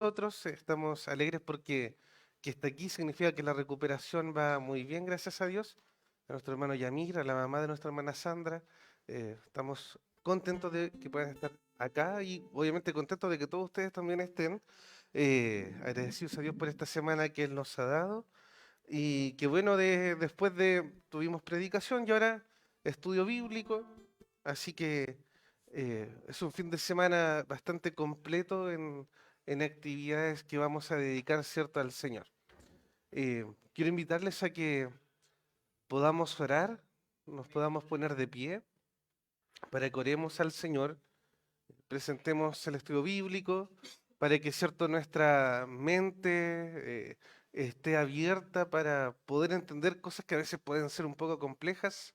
nosotros. Estamos alegres porque que está aquí significa que la recuperación va muy bien, gracias a Dios. A nuestro hermano Yamir, a la mamá de nuestra hermana Sandra. Estamos contentos de que puedan estar acá y obviamente contentos de que todos ustedes también estén. Agradecidos a Dios por esta semana que Él nos ha dado. Y que bueno, después de tuvimos predicación y ahora estudio bíblico. Así que es un fin de semana bastante completo en actividades que vamos a dedicar, ¿cierto?, al Señor. Quiero invitarles a que podamos orar, nos podamos poner de pie para que oremos al Señor, presentemos el estudio bíblico, para que, ¿cierto?, nuestra mente esté abierta para poder entender cosas que a veces pueden ser un poco complejas,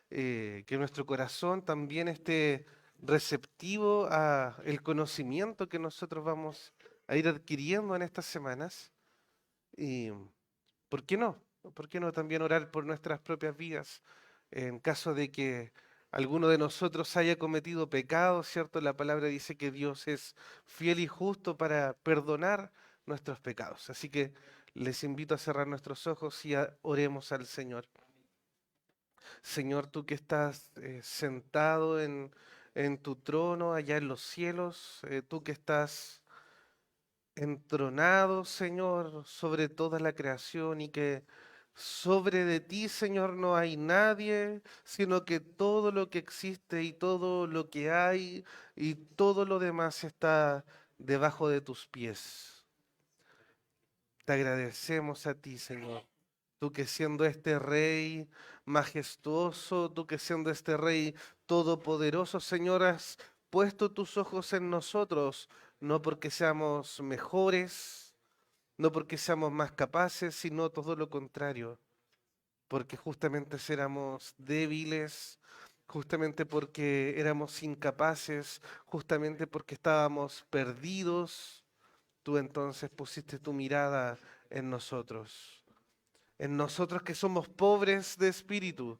que nuestro corazón también esté receptivo a el conocimiento que nosotros vamos a ir adquiriendo en estas semanas. Y ¿por qué no? ¿Por qué no también orar por nuestras propias vidas? En caso de que alguno de nosotros haya cometido pecado, ¿cierto? La palabra dice que Dios es fiel y justo para perdonar nuestros pecados. Así que les invito a cerrar nuestros ojos y oremos al Señor. Señor, tú que estás sentado en tu trono allá en los cielos, tú que estás entronado, Señor, sobre toda la creación y que sobre de ti, Señor, no hay nadie, sino que todo lo que existe y todo lo que hay y todo lo demás está debajo de tus pies. Te agradecemos a ti, Señor. Tú que siendo este rey majestuoso, tú que siendo este rey todopoderoso, Señor, has puesto tus ojos en nosotros, no porque seamos mejores, no porque seamos más capaces, sino todo lo contrario, porque justamente éramos débiles, justamente porque éramos incapaces, justamente porque estábamos perdidos, tú entonces pusiste tu mirada en nosotros que somos pobres de espíritu,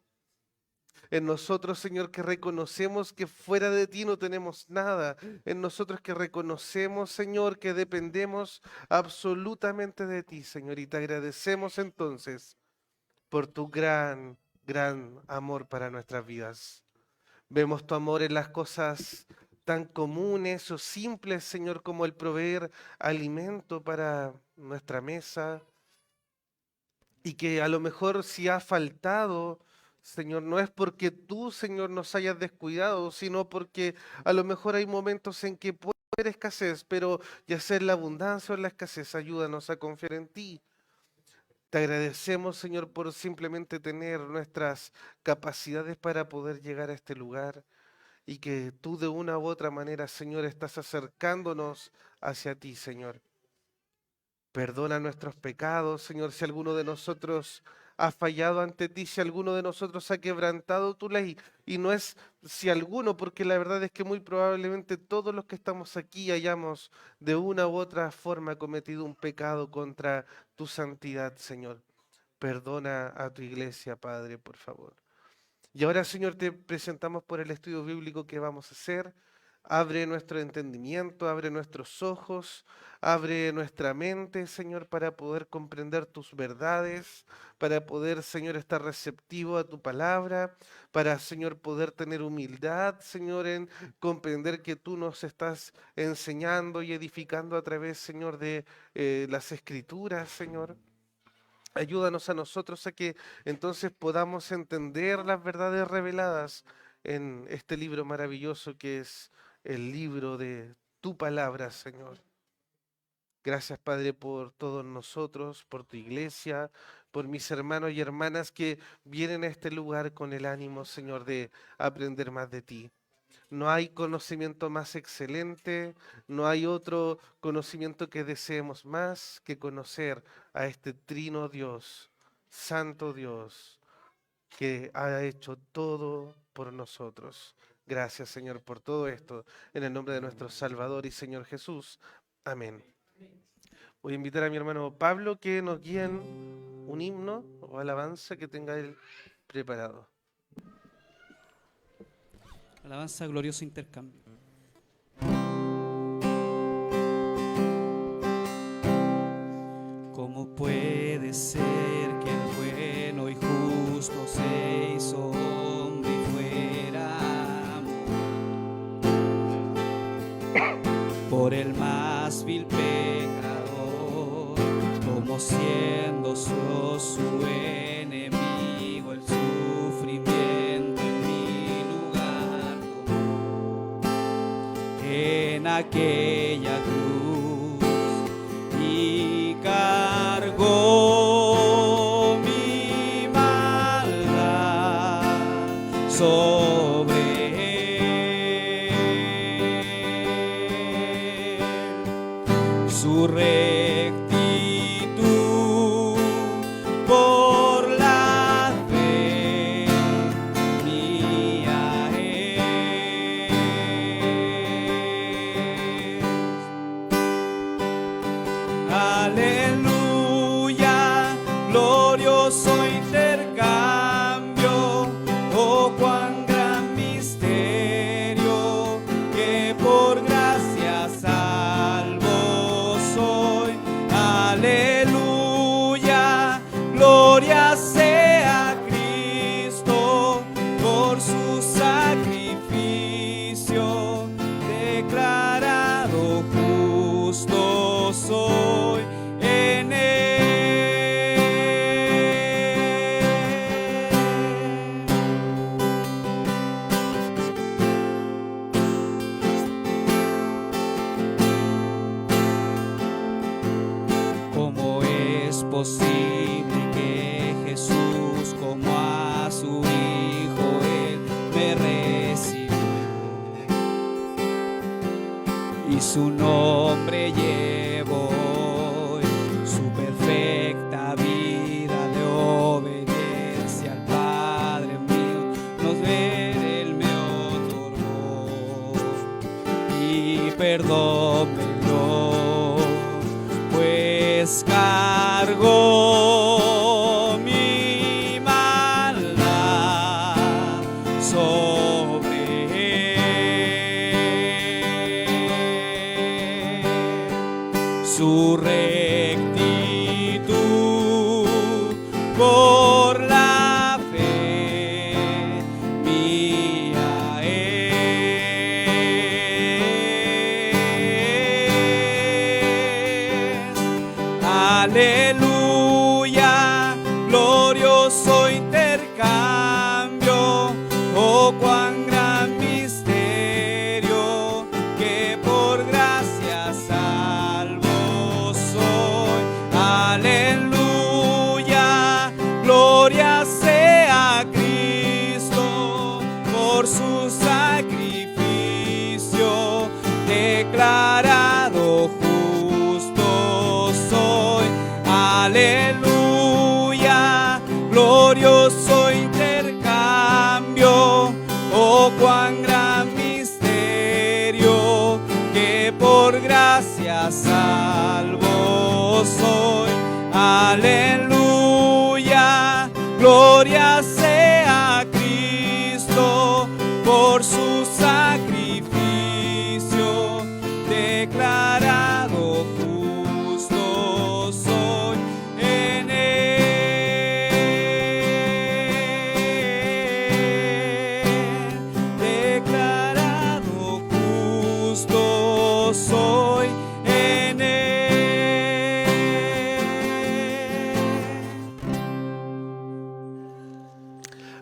en nosotros, Señor, que reconocemos que fuera de ti no tenemos nada, en nosotros que reconocemos, Señor, que dependemos absolutamente de ti, Señor, y te agradecemos entonces por tu gran, gran amor para nuestras vidas. Vemos tu amor en las cosas tan comunes o simples, Señor, como el proveer alimento para nuestra mesa, y que a lo mejor si ha faltado, Señor, no es porque tú, Señor, nos hayas descuidado, sino porque a lo mejor hay momentos en que puede haber escasez, pero ya sea en la abundancia o en la escasez, ayúdanos a confiar en ti. Te agradecemos, Señor, por simplemente tener nuestras capacidades para poder llegar a este lugar y que tú de una u otra manera, Señor, estás acercándonos hacia ti, Señor. Perdona nuestros pecados, Señor, si alguno de nosotros ha fallado ante ti, si alguno de nosotros ha quebrantado tu ley. Y no es si alguno, porque la verdad es que muy probablemente todos los que estamos aquí hayamos de una u otra forma cometido un pecado contra tu santidad, Señor. Perdona a tu iglesia, Padre, por favor. Y ahora, Señor, te presentamos por el estudio bíblico que vamos a hacer. Abre nuestro entendimiento, abre nuestros ojos, abre nuestra mente, Señor, para poder comprender tus verdades, para poder, Señor, estar receptivo a tu palabra, para, Señor, poder tener humildad, Señor, en comprender que tú nos estás enseñando y edificando a través, Señor, de las escrituras, Señor. Ayúdanos a nosotros a que entonces podamos entender las verdades reveladas en este libro maravilloso que es el libro de tu palabra, Señor. Gracias, Padre, por todos nosotros, por tu iglesia, por mis hermanos y hermanas que vienen a este lugar con el ánimo, Señor, de aprender más de ti. No hay conocimiento más excelente, no hay otro conocimiento que deseemos más que conocer a este trino Dios, Santo Dios, que ha hecho todo por nosotros. Gracias, Señor, por todo esto. En el nombre de nuestro Salvador y Señor Jesús. Amén. Voy a invitar a mi hermano Pablo que nos guíe en un himno o alabanza que tenga él preparado. Alabanza, glorioso intercambio. puede ser que el bueno y justo se hizo hombre y fuera por el más vil pecador, como siendo su enemigo el sufrimiento en mi lugar tomó en aquella cruz y cargó mi maldad sobre su rectitud por la fe mía es. Aleluya, glorioso intercambio, oh cuán gran misterio, que por gracia salvo soy. Aleluya, gloria sea a Cristo por su sacrificio, declarado justo soy en él. ¿Cómo es posible que Jesús, como a su Hijo, Él me recibió y su nombre llevó, su perfecta vida de obediencia al Padre mío, nos ver Él me otorgó y perdón me dio, pues cargó mi maldad sobre él. Su rectitud por la fe mía es. Aleluya, glorioso intercambio, oh cuán gran misterio, que por gracia salvo soy. Aleluya, gloria sea a Cristo por su sacrificio, declarado justo soy. Aleluya, glorioso intercambio, oh cuán gran misterio, que por gracia salvo soy. Aleluya, gloria sea a Cristo por su sacrificio, declarado justo soy en él. Declarado justo soy en él.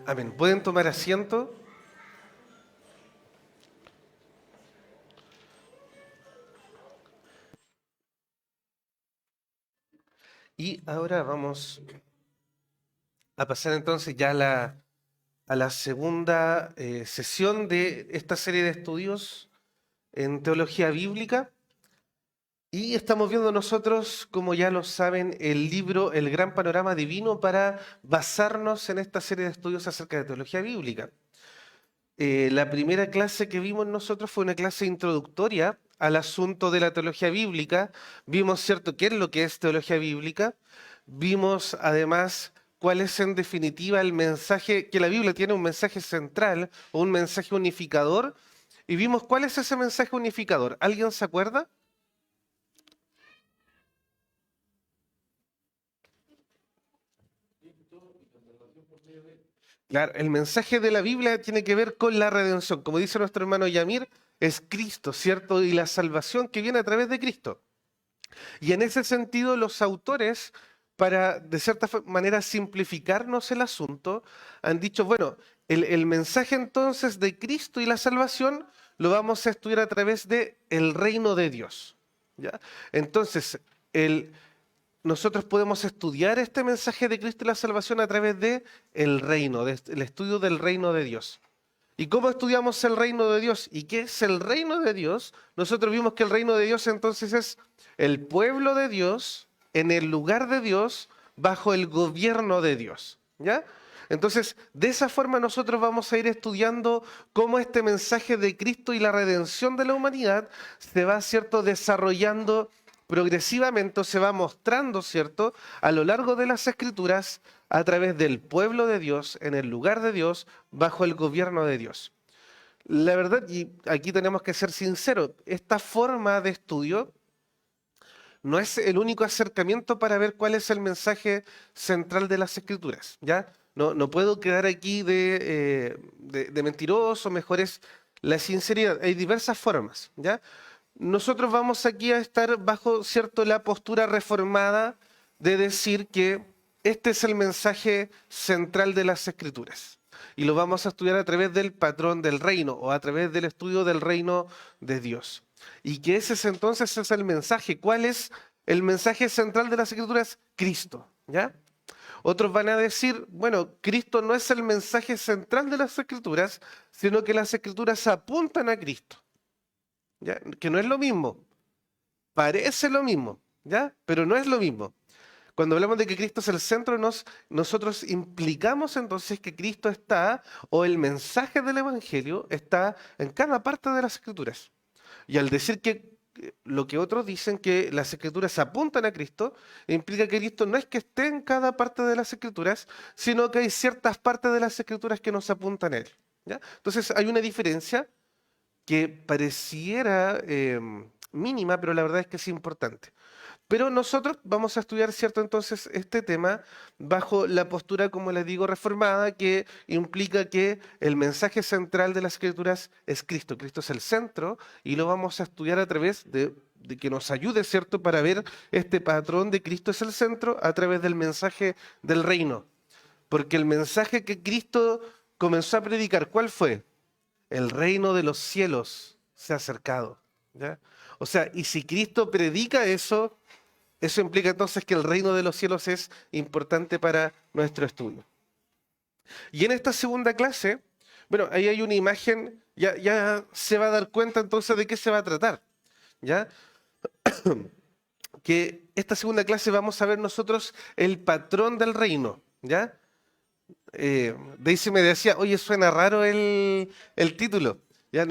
Amén. ¿Pueden tomar asiento? Y ahora vamos a pasar entonces ya a la segunda sesión de esta serie de estudios en teología bíblica. Y estamos viendo nosotros, como ya lo saben, el libro El Gran Panorama Divino para basarnos en esta serie de estudios acerca de teología bíblica. La primera clase que vimos nosotros fue una clase introductoria al asunto de la teología bíblica. Vimos, ¿cierto?, qué es lo que es teología bíblica. Vimos, además, cuál es en definitiva el mensaje, que la Biblia tiene un mensaje central o un mensaje unificador. Y vimos cuál es ese mensaje unificador. ¿Alguien se acuerda? Claro, el mensaje de la Biblia tiene que ver con la redención. Como dice nuestro hermano Yamir, es Cristo, ¿cierto? Y la salvación que viene a través de Cristo. Y en ese sentido, los autores, para de cierta manera simplificarnos el asunto, han dicho, bueno, el mensaje entonces de Cristo y la salvación lo vamos a estudiar a través de el reino de Dios. ¿Ya? Entonces, nosotros podemos estudiar este mensaje de Cristo y la salvación a través de el reino, del estudio del reino de Dios. ¿Y cómo estudiamos el reino de Dios? ¿Y qué es el reino de Dios? Nosotros vimos que el reino de Dios entonces es el pueblo de Dios en el lugar de Dios bajo el gobierno de Dios. ¿Ya? Entonces, de esa forma nosotros vamos a ir estudiando cómo este mensaje de Cristo y la redención de la humanidad se va, ¿cierto?, desarrollando progresivamente, se va mostrando, ¿cierto?, a lo largo de las Escrituras a través del pueblo de Dios, en el lugar de Dios, bajo el gobierno de Dios. La verdad, y aquí tenemos que ser sinceros, esta forma de estudio no es el único acercamiento para ver cuál es el mensaje central de las Escrituras, ¿ya? No puedo quedar aquí de mentiroso, mejor es la sinceridad. Hay diversas formas, ¿ya? Nosotros vamos aquí a estar bajo, ¿cierto?, la postura reformada de decir que este es el mensaje central de las Escrituras. Y lo vamos a estudiar a través del patrón del reino o a través del estudio del reino de Dios. Y que ese entonces es el mensaje. ¿Cuál es el mensaje central de las Escrituras? Cristo, ¿ya? Otros van a decir, bueno, Cristo no es el mensaje central de las Escrituras, sino que las Escrituras apuntan a Cristo, ¿ya? Que no es lo mismo. Parece lo mismo, ¿ya? Pero no es lo mismo. Cuando hablamos de que Cristo es el centro, nosotros implicamos entonces que Cristo está, o el mensaje del Evangelio está en cada parte de las Escrituras. Y al decir que lo que otros dicen que las Escrituras apuntan a Cristo, implica que Cristo no es que esté en cada parte de las Escrituras, sino que hay ciertas partes de las Escrituras que nos apuntan a Él, ¿ya? Entonces hay una diferencia que pareciera mínima, pero la verdad es que es importante. Pero nosotros vamos a estudiar, ¿cierto?, entonces este tema bajo la postura, como les digo, reformada, que implica que el mensaje central de las Escrituras es Cristo. Cristo es el centro y lo vamos a estudiar a través de que nos ayude, ¿cierto?, para ver este patrón de Cristo es el centro a través del mensaje del reino. Porque el mensaje que Cristo comenzó a predicar, ¿cuál fue? El reino de los cielos se ha acercado, ¿ya? O sea, y si Cristo predica eso, eso implica entonces que el reino de los cielos es importante para nuestro estudio. Y en esta segunda clase, bueno, ahí hay una imagen, ya se va a dar cuenta entonces de qué se va a tratar, ¿ya? Que esta segunda clase vamos a ver nosotros el patrón del reino, ¿ya? Daisy me decía, oye, suena raro el título. ¿Ya?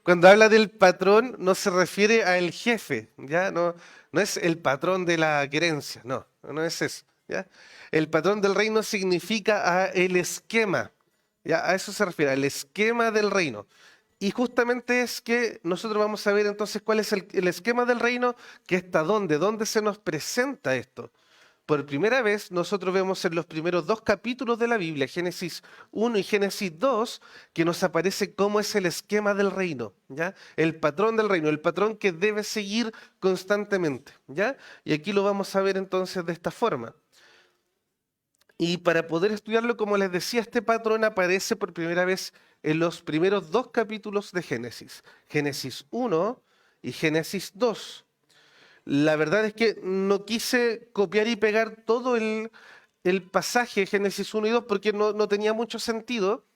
Cuando habla del patrón no se refiere al jefe, ¿ya? No es el patrón de la querencia, no es eso, ¿ya? El patrón del reino significa el esquema, ¿ya? A eso se refiere, al esquema del reino. Y justamente es que nosotros vamos a ver entonces cuál es el esquema del reino, que está dónde se nos presenta esto. Por primera vez nosotros vemos en los primeros dos capítulos de la Biblia, Génesis 1 y Génesis 2, que nos aparece cómo es el esquema del reino, ¿ya? El patrón del reino, el patrón que debe seguir constantemente, ¿ya? Y aquí lo vamos a ver entonces de esta forma. Y para poder estudiarlo, como les decía, este patrón aparece por primera vez en los primeros dos capítulos de Génesis, Génesis 1 y Génesis 2. La verdad es que no quise copiar y pegar todo el pasaje Génesis 1 y 2 porque no tenía mucho sentido,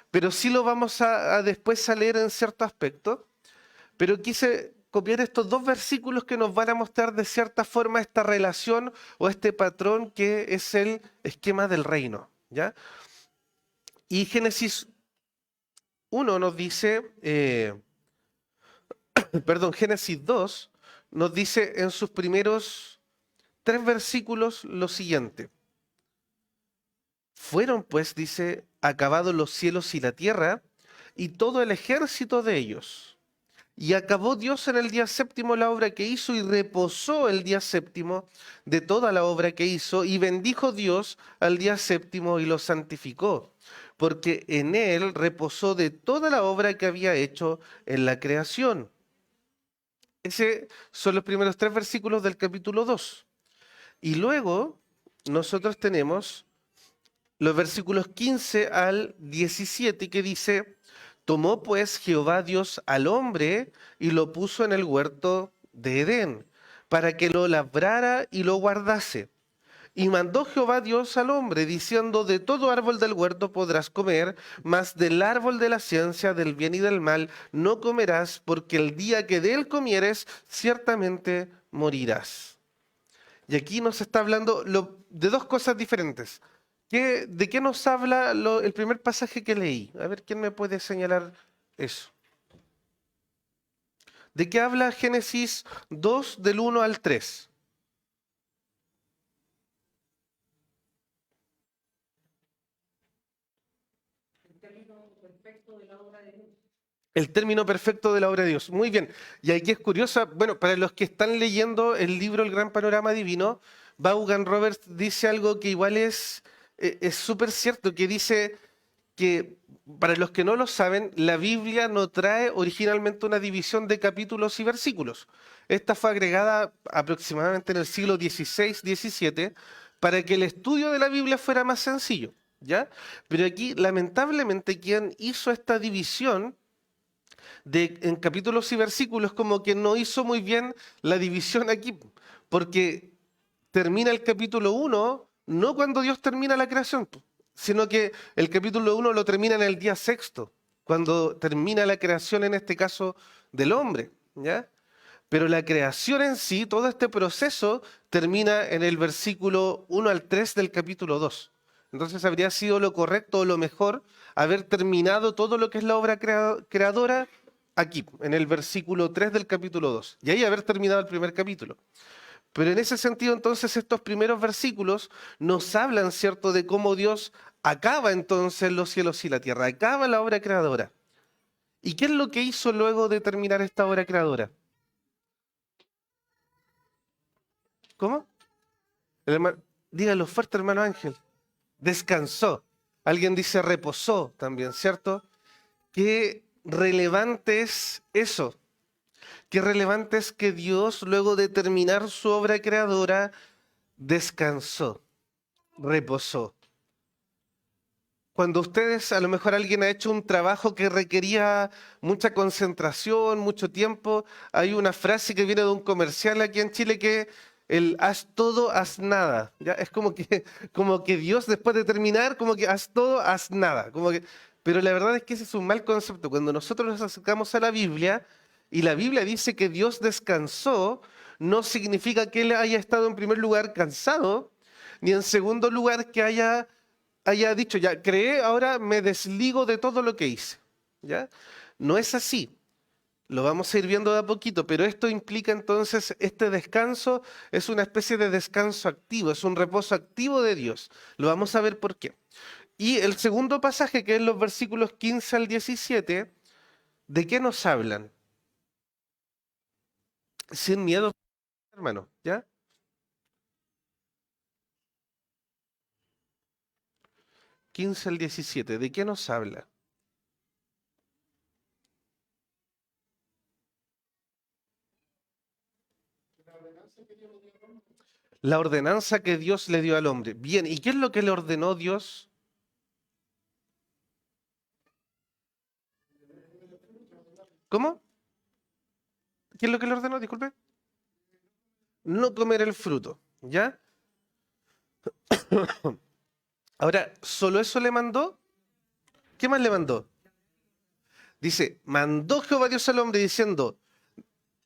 pero sí lo vamos a después a leer en cierto aspecto. Pero quise copiar estos dos versículos que nos van a mostrar de cierta forma esta relación o este patrón que es el esquema del reino, ¿ya? Y Génesis 1 nos dice, Génesis 2 nos dice en sus primeros 3 versículos lo siguiente. Fueron pues, dice, acabados los cielos y la tierra y todo el ejército de ellos. Y acabó Dios en el día séptimo la obra que hizo y reposó el día séptimo de toda la obra que hizo y bendijo Dios al día séptimo y lo santificó, porque en él reposó de toda la obra que había hecho en la creación. Esos son los primeros 3 versículos del capítulo 2. Y luego nosotros tenemos los versículos 15 al 17 que dice, tomó pues Jehová Dios al hombre y lo puso en el huerto de Edén, para que lo labrara y lo guardase. Y mandó Jehová Dios al hombre, diciendo, de todo árbol del huerto podrás comer, mas del árbol de la ciencia del bien y del mal no comerás, porque el día que de él comieres, ciertamente morirás. Y aquí nos está hablando de dos cosas diferentes. ¿De qué nos habla el primer pasaje que leí? A ver, ¿quién me puede señalar eso? ¿De qué habla Génesis 2 del 1 al 3? El término perfecto de la obra de Dios. Muy bien. Y aquí es curiosa, bueno, para los que están leyendo el libro El Gran Panorama Divino, Vaughan Roberts dice algo que igual es súper cierto, que dice que, para los que no lo saben, la Biblia no trae originalmente una división de capítulos y versículos. Esta fue agregada aproximadamente en el siglo XVI, XVII, para que el estudio de la Biblia fuera más sencillo, ¿ya? Pero aquí, lamentablemente, quien hizo esta división en capítulos y versículos como que no hizo muy bien la división aquí, porque termina el capítulo 1 no cuando Dios termina la creación, sino que el capítulo 1 lo termina en el día sexto, cuando termina la creación, en este caso, del hombre, ¿ya? Pero la creación en sí, todo este proceso, termina en el versículo 1 al 3 del capítulo 2. Entonces habría sido lo correcto o lo mejor haber terminado todo lo que es la obra creadora aquí, en el versículo 3 del capítulo 2. Y ahí haber terminado el primer capítulo. Pero en ese sentido, entonces, estos primeros versículos nos hablan, ¿cierto?, de cómo Dios acaba entonces los cielos y la tierra, acaba la obra creadora. ¿Y qué es lo que hizo luego de terminar esta obra creadora? ¿Cómo? Dígalo fuerte, hermano Ángel. Descansó. Alguien dice reposó también, ¿cierto? Qué relevante es eso. Qué relevante es que Dios, luego de terminar su obra creadora, descansó, reposó. Cuando ustedes, a lo mejor alguien ha hecho un trabajo que requería mucha concentración, mucho tiempo, hay una frase que viene de un comercial aquí en Chile que el haz todo, haz nada. ¿Ya? Es como que Dios después de terminar, como que haz todo, haz nada. Pero la verdad es que ese es un mal concepto. Cuando nosotros nos acercamos a la Biblia y la Biblia dice que Dios descansó, no significa que Él haya estado en primer lugar cansado, ni en segundo lugar que haya dicho, ya creé, ahora me desligo de todo lo que hice. ¿Ya? No es así. Lo vamos a ir viendo de a poquito, pero esto implica entonces, este descanso es una especie de descanso activo, es un reposo activo de Dios. Lo vamos a ver por qué. Y el segundo pasaje, que es los versículos 15 al 17, ¿de qué nos hablan? Sin miedo, hermano, ¿ya? 15 al 17, ¿de qué nos habla? La ordenanza que Dios le dio al hombre. Bien, ¿y qué es lo que le ordenó Dios? ¿Cómo? ¿Qué es lo que le ordenó? Disculpe. No comer el fruto, ¿ya? Ahora, ¿solo eso le mandó? ¿Qué más le mandó? Dice, mandó Jehová Dios al hombre diciendo,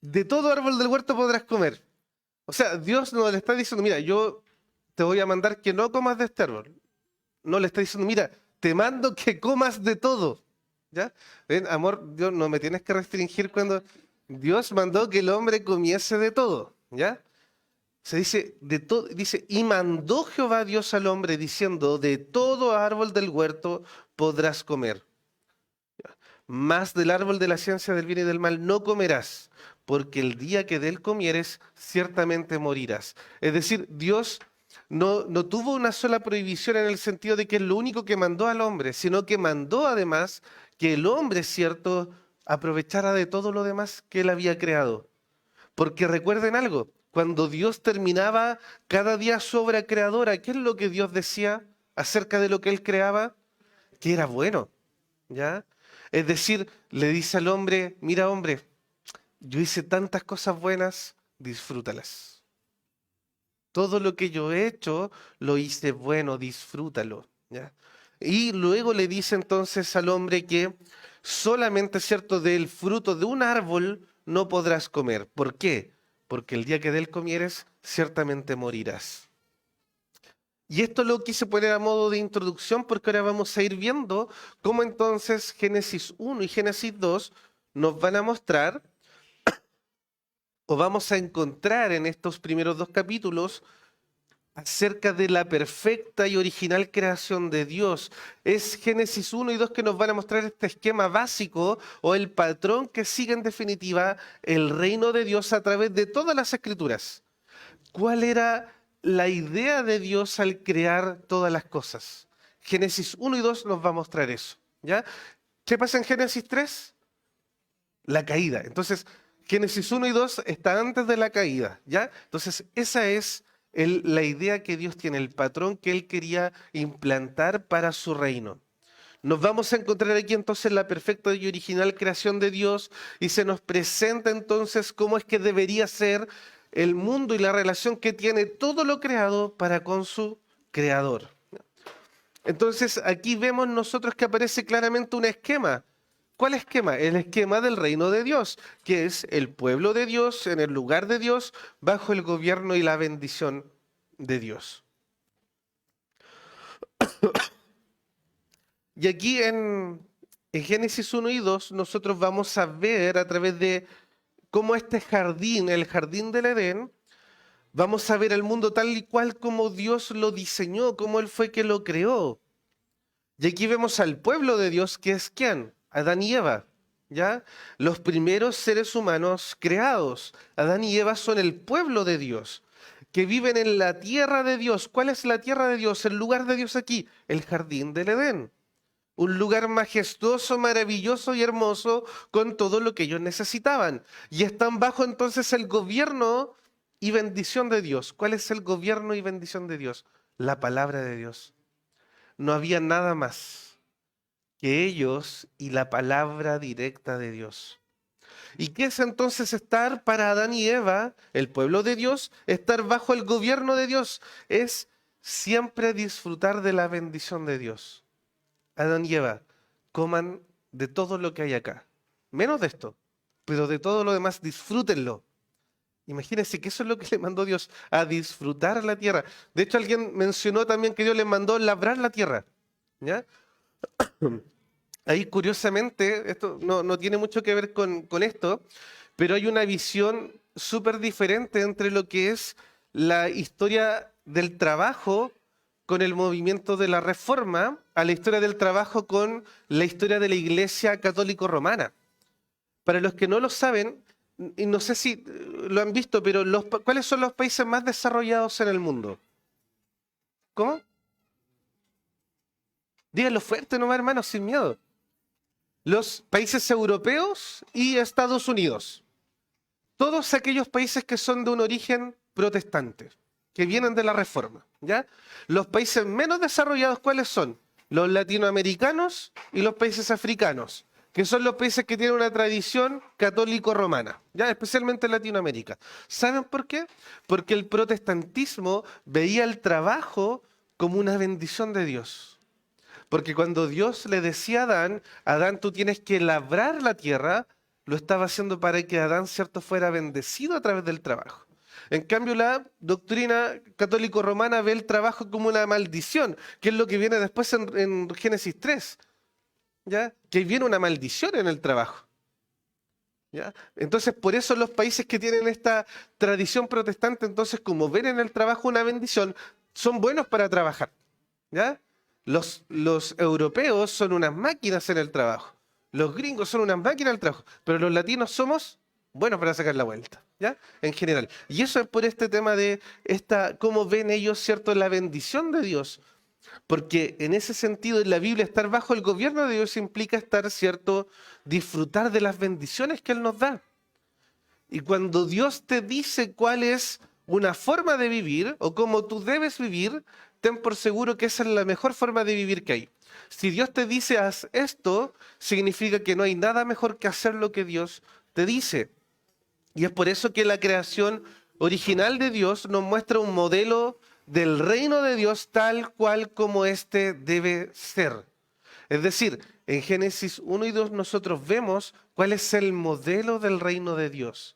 de todo árbol del huerto podrás comer. O sea, Dios no le está diciendo, mira, yo te voy a mandar que no comas de este árbol. No le está diciendo, mira, te mando que comas de todo. ¿Ya? ¿Ven, amor? Dios, no me tienes que restringir cuando Dios mandó que el hombre comiese de todo. ¿Ya? Se dice, dice, y mandó Jehová Dios al hombre diciendo, de todo árbol del huerto podrás comer. Mas del árbol de la ciencia del bien y del mal no comerás, porque el día que de él comieres, ciertamente morirás. Es decir, Dios no tuvo una sola prohibición en el sentido de que es lo único que mandó al hombre, sino que mandó además que el hombre, cierto, aprovechara de todo lo demás que él había creado. Porque recuerden algo, cuando Dios terminaba cada día su obra creadora, ¿qué es lo que Dios decía acerca de lo que él creaba? Que era bueno, ¿ya? Es decir, le dice al hombre, mira hombre, yo hice tantas cosas buenas, disfrútalas. Todo lo que yo he hecho, lo hice bueno, disfrútalo, ¿ya? Y luego le dice entonces al hombre que solamente, cierto, del fruto de un árbol no podrás comer. ¿Por qué? Porque el día que de él comieres, ciertamente morirás. Y esto lo quise poner a modo de introducción porque ahora vamos a ir viendo cómo entonces Génesis 1 y Génesis 2 nos van a mostrar o vamos a encontrar en estos primeros dos capítulos acerca de la perfecta y original creación de Dios. Es Génesis 1 y 2 que nos van a mostrar este esquema básico o el patrón que sigue en definitiva el reino de Dios a través de todas las escrituras. ¿Cuál era la idea de Dios al crear todas las cosas? Génesis 1 y 2 nos va a mostrar eso, ¿ya? ¿Qué pasa en Génesis 3? La caída. Entonces, Génesis 1 y 2 está antes de la caída, ¿ya? Entonces, esa es la idea que Dios tiene, el patrón que Él quería implantar para su reino. Nos vamos a encontrar aquí entonces la perfecta y original creación de Dios y se nos presenta entonces cómo es que debería ser el mundo y la relación que tiene todo lo creado para con su creador. Entonces aquí vemos nosotros que aparece claramente un esquema. ¿Cuál esquema? El esquema del reino de Dios, que es el pueblo de Dios en el lugar de Dios, bajo el gobierno y la bendición de Dios. Y aquí en Génesis 1 y 2 nosotros vamos a ver a través de cómo este jardín, el jardín del Edén, vamos a ver el mundo tal y cual como Dios lo diseñó, como Él fue que lo creó. Y aquí vemos al pueblo de Dios, que es ¿quién? Adán y Eva, ¿ya? Los primeros seres humanos creados. Adán y Eva son el pueblo de Dios, que viven en la tierra de Dios. ¿Cuál es la tierra de Dios? El lugar de Dios aquí, el jardín del Edén. Un lugar majestuoso, maravilloso y hermoso con todo lo que ellos necesitaban. Y están bajo entonces el gobierno y bendición de Dios. ¿Cuál es el gobierno y bendición de Dios? La palabra de Dios. No había nada más que ellos y la palabra directa de Dios. ¿Y qué es entonces estar para Adán y Eva, el pueblo de Dios? Estar bajo el gobierno de Dios es siempre disfrutar de la bendición de Dios. Adán y Eva, coman de todo lo que hay acá. Menos de esto, pero de todo lo demás, disfrútenlo. Imagínense que eso es lo que le mandó Dios, a disfrutar la tierra. De hecho, alguien mencionó también que Dios les mandó labrar la tierra, ¿ya? Ahí, curiosamente, esto no tiene mucho que ver con esto, pero hay una visión súper diferente entre lo que es la historia del trabajo con el movimiento de la Reforma a la historia del trabajo con la historia de la Iglesia Católico Romana. Para los que no lo saben, y no sé si lo han visto, pero ¿cuáles son los países más desarrollados en el mundo? ¿Cómo? Díganlo fuerte nomás, hermanos, sin miedo. Los países europeos y Estados Unidos. Todos aquellos países que son de un origen protestante, que vienen de la Reforma, ¿ya? Los países menos desarrollados, ¿cuáles son? Los latinoamericanos y los países africanos, que son los países que tienen una tradición católico-romana, ¿ya? Especialmente en Latinoamérica. ¿Saben por qué? Porque el protestantismo veía el trabajo como una bendición de Dios. Porque cuando Dios le decía a Adán, Adán, tú tienes que labrar la tierra, lo estaba haciendo para que Adán, cierto, fuera bendecido a través del trabajo. En cambio, la doctrina católico-romana ve el trabajo como una maldición, que es lo que viene después en Génesis 3, ¿ya? Que viene una maldición en el trabajo, ¿ya? Entonces, por eso los países que tienen esta tradición protestante, entonces, como ven en el trabajo una bendición, son buenos para trabajar, ¿ya? Los europeos son unas máquinas en el trabajo. Los gringos son una máquina del trabajo, pero los latinos somos buenos para sacar la vuelta, ¿ya? En general. Y eso es por este tema de cómo ven ellos, ¿cierto?, la bendición de Dios. Porque en ese sentido, en la Biblia, estar bajo el gobierno de Dios implica estar, ¿cierto?, disfrutar de las bendiciones que Él nos da. Y cuando Dios te dice cuál es una forma de vivir o cómo tú debes vivir, ten por seguro que esa es la mejor forma de vivir que hay. Si Dios te dice haz esto, significa que no hay nada mejor que hacer lo que Dios te dice. Y es por eso que la creación original de Dios nos muestra un modelo del reino de Dios tal cual como éste debe ser. Es decir, en Génesis 1 y 2 nosotros vemos cuál es el modelo del reino de Dios.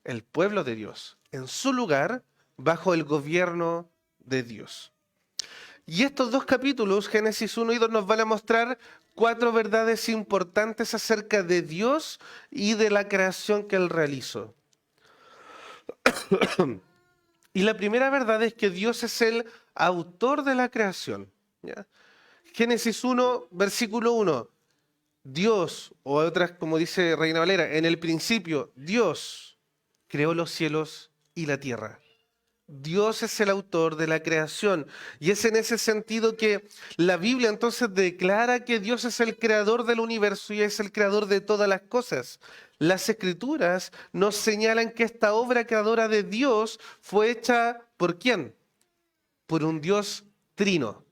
El pueblo de Dios, en su lugar, bajo el gobierno de Dios. Y estos dos capítulos, Génesis 1 y 2, nos van a mostrar 4 verdades importantes acerca de Dios y de la creación que Él realizó. Y la primera verdad es que Dios es el autor de la creación, ¿ya? Génesis 1, versículo 1. Dios, o otras como dice Reina Valera, en el principio, Dios creó los cielos y la tierra. Dios es el autor de la creación. Y es en ese sentido que la Biblia entonces declara que Dios es el creador del universo y es el creador de todas las cosas. Las Escrituras nos señalan que esta obra creadora de Dios fue hecha ¿por quién? Por un Dios trino.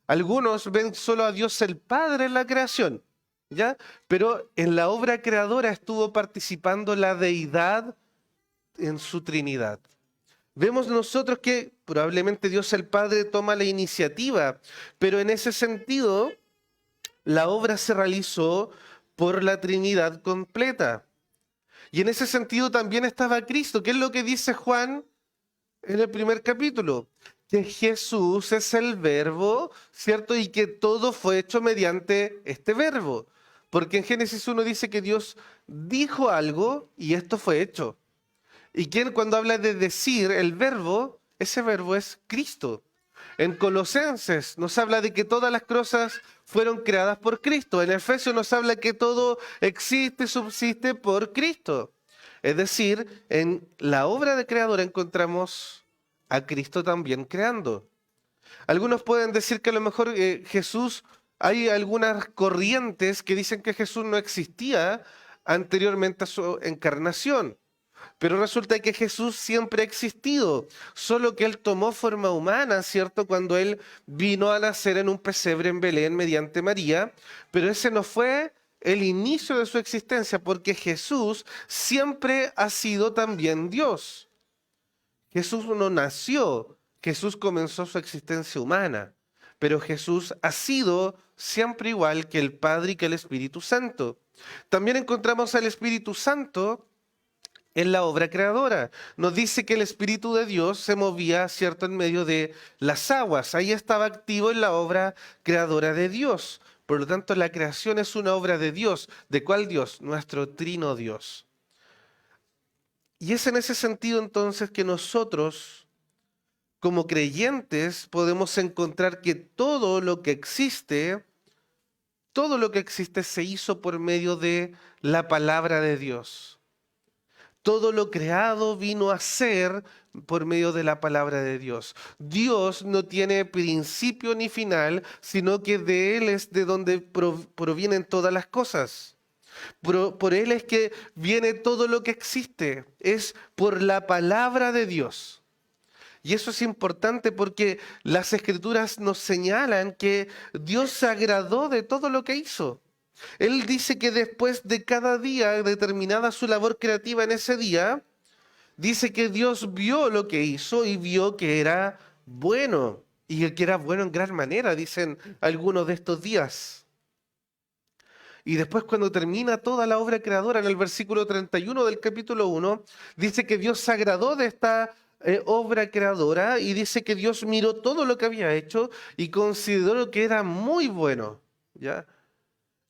Algunos ven solo a Dios el Padre en la creación, ¿ya? Pero en la obra creadora estuvo participando la deidad en su Trinidad. Vemos nosotros que probablemente Dios el Padre toma la iniciativa, pero en ese sentido la obra se realizó por la Trinidad completa. Y en ese sentido también estaba Cristo. ¿Qué es lo que dice Juan en el primer capítulo? Que Jesús es el verbo, ¿cierto? Y que todo fue hecho mediante este verbo. Porque en Génesis 1 dice que Dios dijo algo y esto fue hecho. Y quien cuando habla de decir el verbo, ese verbo es Cristo. En Colosenses nos habla de que todas las cosas fueron creadas por Cristo. En Efesios nos habla que todo existe, subsiste por Cristo. Es decir, en la obra de creadora encontramos a Cristo también creando. Algunos pueden decir que a lo mejor Jesús, hay algunas corrientes que dicen que Jesús no existía anteriormente a su encarnación. Pero resulta que Jesús siempre ha existido, solo que Él tomó forma humana, ¿cierto? Cuando Él vino a nacer en un pesebre en Belén mediante María, pero ese no fue el inicio de su existencia, porque Jesús siempre ha sido también Dios. Jesús no nació, Jesús comenzó su existencia humana, pero Jesús ha sido siempre igual que el Padre y que el Espíritu Santo. También encontramos al Espíritu Santo en la obra creadora. Nos dice que el Espíritu de Dios se movía, ¿cierto?, en medio de las aguas. Ahí estaba activo en la obra creadora de Dios. Por lo tanto, la creación es una obra de Dios. ¿De cuál Dios? Nuestro trino Dios. Y es en ese sentido entonces que nosotros, como creyentes, podemos encontrar que todo lo que existe se hizo por medio de la palabra de Dios. Todo lo creado vino a ser por medio de la palabra de Dios. Dios no tiene principio ni final, sino que de Él es de donde provienen todas las cosas. Por Él es que viene todo lo que existe. Es por la palabra de Dios. Y eso es importante porque las Escrituras nos señalan que Dios se agradó de todo lo que hizo. Él dice que después de cada día, determinada su labor creativa en ese día, dice que Dios vio lo que hizo y vio que era bueno. Y que era bueno en gran manera, dicen algunos de estos días. Y después cuando termina toda la obra creadora, en el versículo 31 del capítulo 1, dice que Dios se agradó de esta obra creadora y dice que Dios miró todo lo que había hecho y consideró que era muy bueno, ¿ya?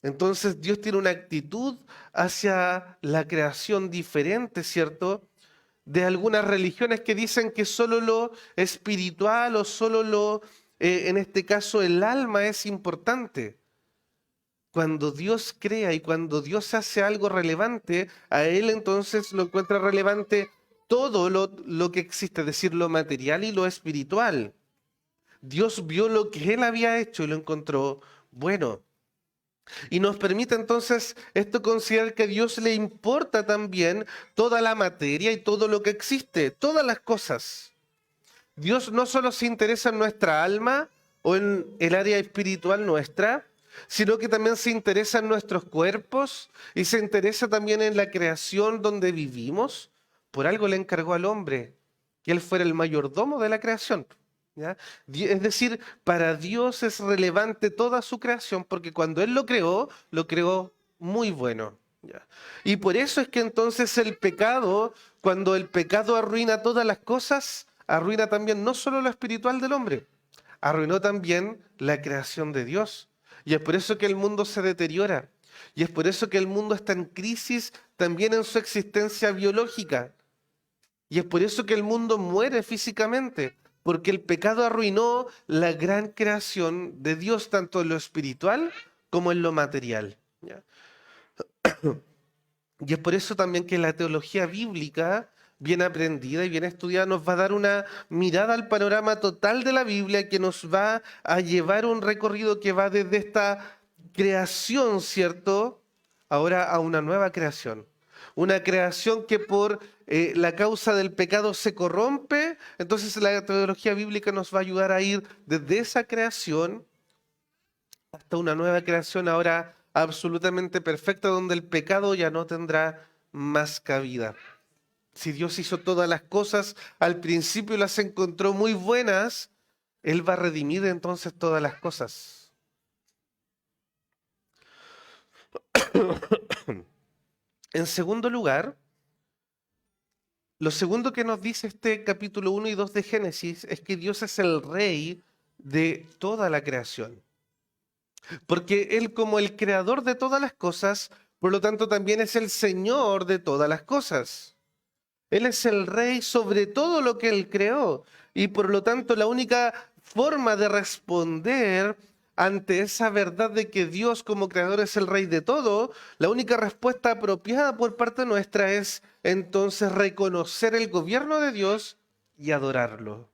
Entonces Dios tiene una actitud hacia la creación diferente, ¿cierto? De algunas religiones que dicen que solo lo espiritual o solo en este caso, el alma es importante. Cuando Dios crea y cuando Dios hace algo relevante, a Él entonces lo encuentra relevante todo lo que existe, es decir, lo material y lo espiritual. Dios vio lo que Él había hecho y lo encontró bueno. Y nos permite entonces esto considerar que a Dios le importa también toda la materia y todo lo que existe, todas las cosas. Dios no solo se interesa en nuestra alma o en el área espiritual nuestra, sino que también se interesa en nuestros cuerpos y se interesa también en la creación donde vivimos. Por algo le encargó al hombre que él fuera el mayordomo de la creación. ¿Ya? Es decir, para Dios es relevante toda su creación porque cuando Él lo creó muy bueno. ¿Ya? Y por eso es que entonces el pecado, cuando el pecado arruina todas las cosas, arruina también no solo lo espiritual del hombre, arruinó también la creación de Dios. Y es por eso que el mundo se deteriora. Y es por eso que el mundo está en crisis también en su existencia biológica. Y es por eso que el mundo muere físicamente, porque el pecado arruinó la gran creación de Dios, tanto en lo espiritual como en lo material. ¿Ya? Y es por eso también que la teología bíblica, bien aprendida y bien estudiada, nos va a dar una mirada al panorama total de la Biblia que nos va a llevar un recorrido que va desde esta creación, ¿cierto? Ahora a una nueva creación. Una creación que por la causa del pecado se corrompe. Entonces la teología bíblica nos va a ayudar a ir desde esa creación hasta una nueva creación ahora absolutamente perfecta, donde el pecado ya no tendrá más cabida. Si Dios hizo todas las cosas, al principio las encontró muy buenas, Él va a redimir entonces todas las cosas. En segundo lugar, lo segundo que nos dice este capítulo 1 y 2 de Génesis es que Dios es el rey de toda la creación. Porque Él, como el creador de todas las cosas, por lo tanto también es el Señor de todas las cosas. Él es el rey sobre todo lo que Él creó. Y por lo tanto la única forma de responder ante esa verdad de que Dios como creador es el rey de todo, la única respuesta apropiada por parte nuestra es entonces reconocer el gobierno de Dios y adorarlo.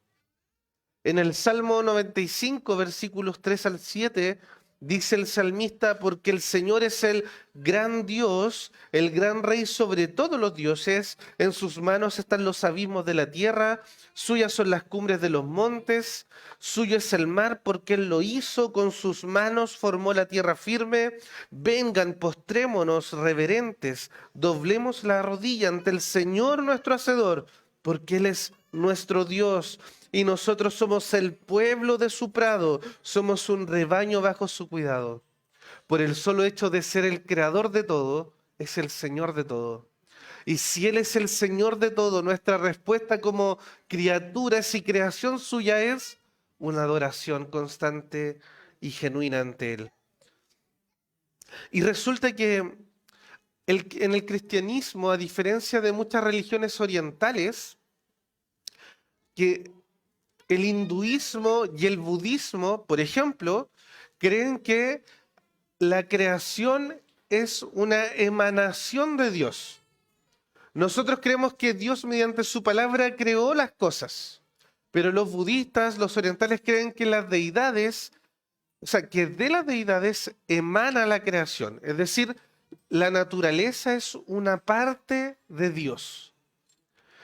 En el Salmo 95, versículos 3 al 7, dice el salmista, porque el Señor es el gran Dios, el gran Rey sobre todos los dioses, en sus manos están los abismos de la tierra, suyas son las cumbres de los montes, suyo es el mar, porque Él lo hizo, con sus manos formó la tierra firme. Vengan, postrémonos reverentes, doblemos la rodilla ante el Señor nuestro Hacedor, porque Él es nuestro Dios y nosotros somos el pueblo de su prado, somos un rebaño bajo su cuidado. Por el solo hecho de ser el creador de todo, es el Señor de todo. Y si Él es el Señor de todo, nuestra respuesta como criaturas y creación suya es una adoración constante y genuina ante Él. Y resulta que en el cristianismo, a diferencia de muchas religiones orientales, que el hinduismo y el budismo, por ejemplo, creen que la creación es una emanación de Dios. Nosotros creemos que Dios mediante su palabra creó las cosas, pero los budistas, los orientales creen que las deidades, o sea, que de las deidades emana la creación. Es decir, la naturaleza es una parte de Dios.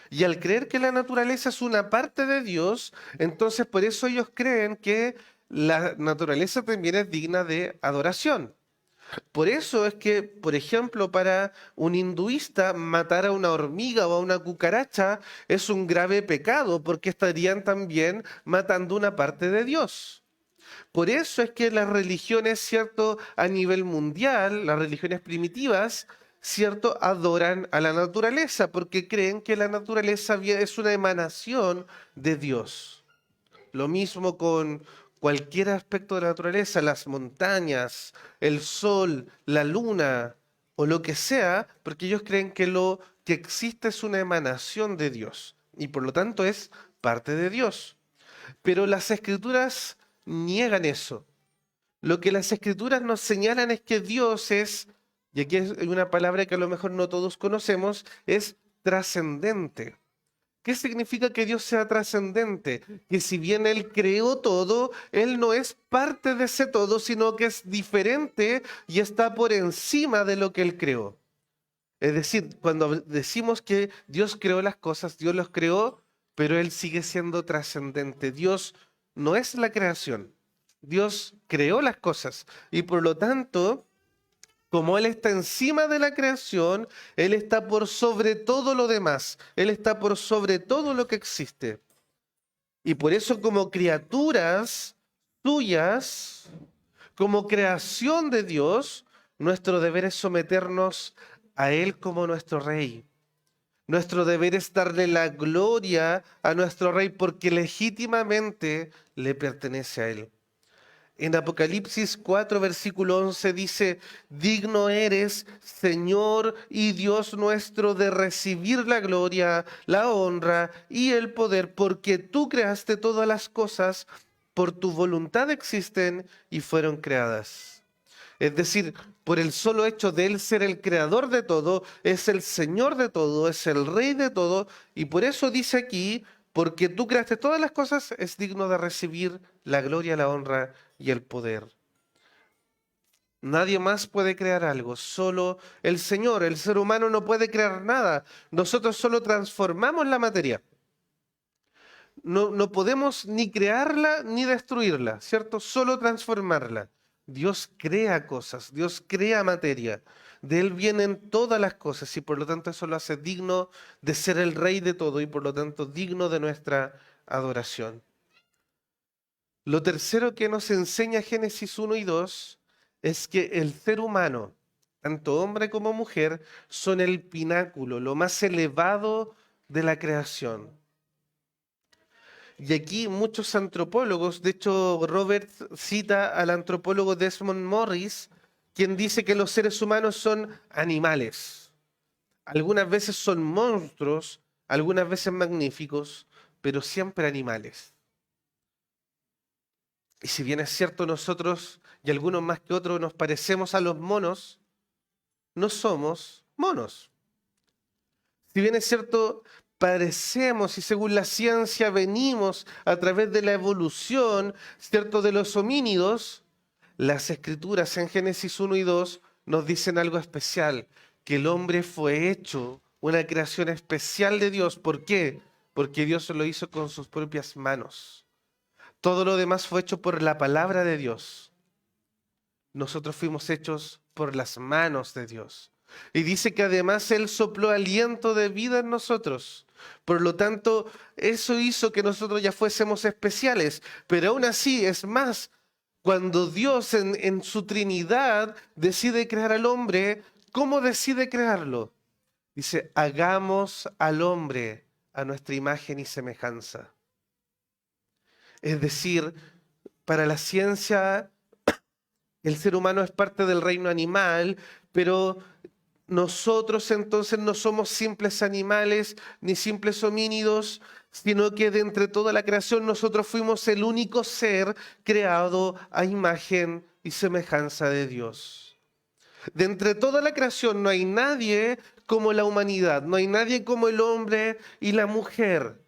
Y al creer que la naturaleza es una parte de Dios, entonces por eso ellos creen que la naturaleza también es digna de adoración. Por eso es que, por ejemplo, para un hinduista matar a una hormiga o a una cucaracha es un grave pecado, porque estarían también matando una parte de Dios. Por eso es que las religiones, ¿cierto?, a nivel mundial, las religiones primitivas, ¿cierto?, adoran a la naturaleza porque creen que la naturaleza es una emanación de Dios. Lo mismo con cualquier aspecto de la naturaleza, las montañas, el sol, la luna o lo que sea, porque ellos creen que lo que existe es una emanación de Dios y por lo tanto es parte de Dios. Pero las escrituras niegan eso. Lo que las Escrituras nos señalan es que Dios es, y aquí hay una palabra que a lo mejor no todos conocemos, es trascendente. ¿Qué significa que Dios sea trascendente? Que si bien Él creó todo, Él no es parte de ese todo, sino que es diferente y está por encima de lo que Él creó. Es decir, cuando decimos que Dios creó las cosas, Dios los creó, pero Él sigue siendo trascendente. Dios no es la creación. Dios creó las cosas y por lo tanto, como Él está encima de la creación, Él está por sobre todo lo demás. Él está por sobre todo lo que existe. Y por eso como criaturas suyas, como creación de Dios, nuestro deber es someternos a Él como nuestro Rey. Nuestro deber es darle la gloria a nuestro Rey porque legítimamente le pertenece a Él. En Apocalipsis 4, versículo 11 dice, digno eres, Señor y Dios nuestro, de recibir la gloria, la honra y el poder, porque tú creaste todas las cosas, por tu voluntad existen y fueron creadas. Es decir, por el solo hecho de Él ser el creador de todo, es el Señor de todo, es el Rey de todo, y por eso dice aquí, porque tú creaste todas las cosas, es digno de recibir la gloria, la honra y el poder. Nadie más puede crear algo, solo el Señor. El ser humano no puede crear nada. Nosotros solo transformamos la materia. No podemos ni crearla ni destruirla, ¿cierto? Solo transformarla. Dios crea cosas, Dios crea materia. De Él vienen todas las cosas y por lo tanto eso lo hace digno de ser el Rey de todo y por lo tanto digno de nuestra adoración. Lo tercero que nos enseña Génesis 1 y 2 es que el ser humano, tanto hombre como mujer, son el pináculo, lo más elevado de la creación. Y aquí muchos antropólogos, de hecho Robert cita al antropólogo Desmond Morris, quien dice que los seres humanos son animales. Algunas veces son monstruos, algunas veces magníficos, pero siempre animales. Y si bien es cierto nosotros, y algunos más que otros, nos parecemos a los monos, no somos monos. Si bien es cierto, parecemos y según la ciencia venimos a través de la evolución, ¿cierto?, de los homínidos, las escrituras en Génesis 1 y 2 nos dicen algo especial, que el hombre fue hecho una creación especial de Dios. ¿Por qué? Porque Dios lo hizo con sus propias manos. Todo lo demás fue hecho por la palabra de Dios. Nosotros fuimos hechos por las manos de Dios. Y dice que además Él sopló aliento de vida en nosotros. Por lo tanto, eso hizo que nosotros ya fuésemos especiales. Pero aún así, es más, cuando Dios en su Trinidad decide crear al hombre, ¿cómo decide crearlo? Dice, hagamos al hombre a nuestra imagen y semejanza. Es decir, para la ciencia, el ser humano es parte del reino animal, pero nosotros entonces no somos simples animales ni simples homínidos, sino que de entre toda la creación nosotros fuimos el único ser creado a imagen y semejanza de Dios. De entre toda la creación no hay nadie como la humanidad, no hay nadie como el hombre y la mujer.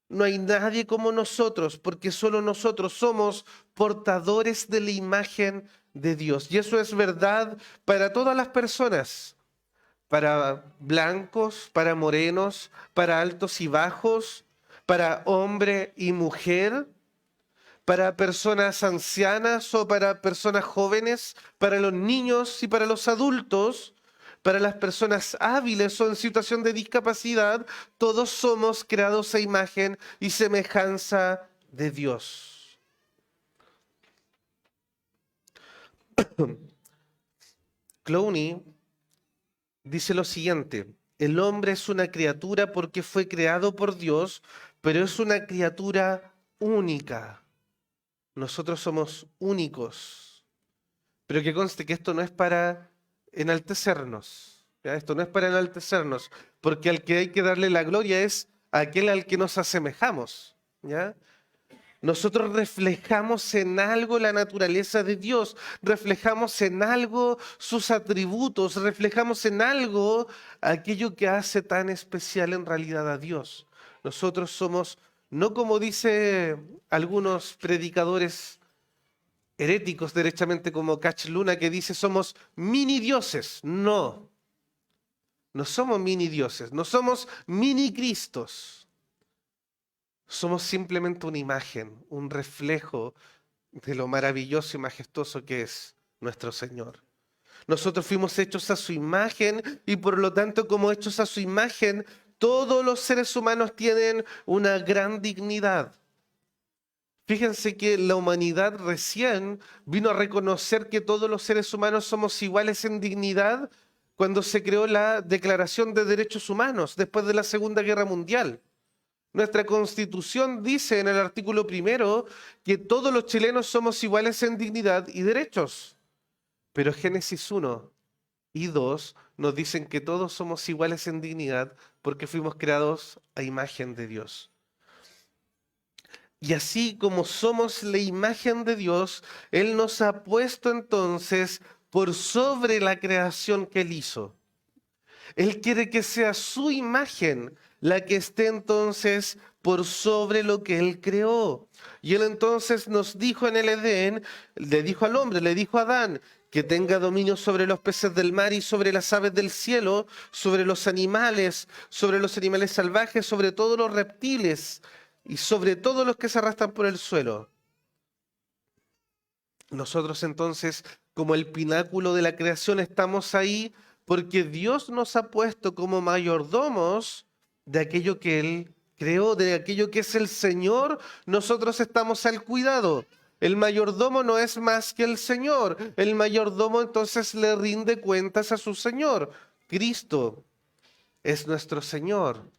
No hay nadie como nosotros, porque solo nosotros somos portadores de la imagen de Dios. Y eso es verdad para todas las personas, para blancos, para morenos, para altos y bajos, para hombre y mujer, para personas ancianas o para personas jóvenes, para los niños y para los adultos. Para las personas hábiles o en situación de discapacidad, todos somos creados a imagen y semejanza de Dios. Clowney dice lo siguiente: el hombre es una criatura porque fue creado por Dios, pero es una criatura única. Nosotros somos únicos. Pero que conste que esto no es para enaltecernos. ¿Ya? Esto no es para enaltecernos, porque al que hay que darle la gloria es a aquel al que nos asemejamos. ¿Ya? Nosotros reflejamos en algo la naturaleza de Dios, reflejamos en algo sus atributos, reflejamos en algo aquello que hace tan especial en realidad a Dios. Nosotros somos, no como dice algunos predicadores heréticos derechamente como Cach Luna, que dice somos mini dioses. No, no somos mini dioses, no somos mini Cristos. Somos simplemente una imagen, un reflejo de lo maravilloso y majestuoso que es nuestro Señor. Nosotros fuimos hechos a su imagen y por lo tanto, como hechos a su imagen, todos los seres humanos tienen una gran dignidad. Fíjense que la humanidad recién vino a reconocer que todos los seres humanos somos iguales en dignidad cuando se creó la Declaración de Derechos Humanos después de la Segunda Guerra Mundial. Nuestra Constitución dice en el artículo 1 que todos los chilenos somos iguales en dignidad y derechos. Pero Génesis 1 y 2 nos dicen que todos somos iguales en dignidad porque fuimos creados a imagen de Dios. Y así como somos la imagen de Dios, Él nos ha puesto entonces por sobre la creación que Él hizo. Él quiere que sea su imagen la que esté entonces por sobre lo que Él creó. Y Él entonces nos dijo en el Edén, le dijo al hombre, le dijo a Adán, que tenga dominio sobre los peces del mar y sobre las aves del cielo, sobre los animales salvajes, sobre todos los reptiles y sobre todos los que se arrastran por el suelo. Nosotros entonces, como el pináculo de la creación, estamos ahí porque Dios nos ha puesto como mayordomos de aquello que Él creó, de aquello que es el Señor. Nosotros estamos al cuidado. El mayordomo no es más que el Señor. El mayordomo entonces le rinde cuentas a su Señor. Cristo es nuestro Señor.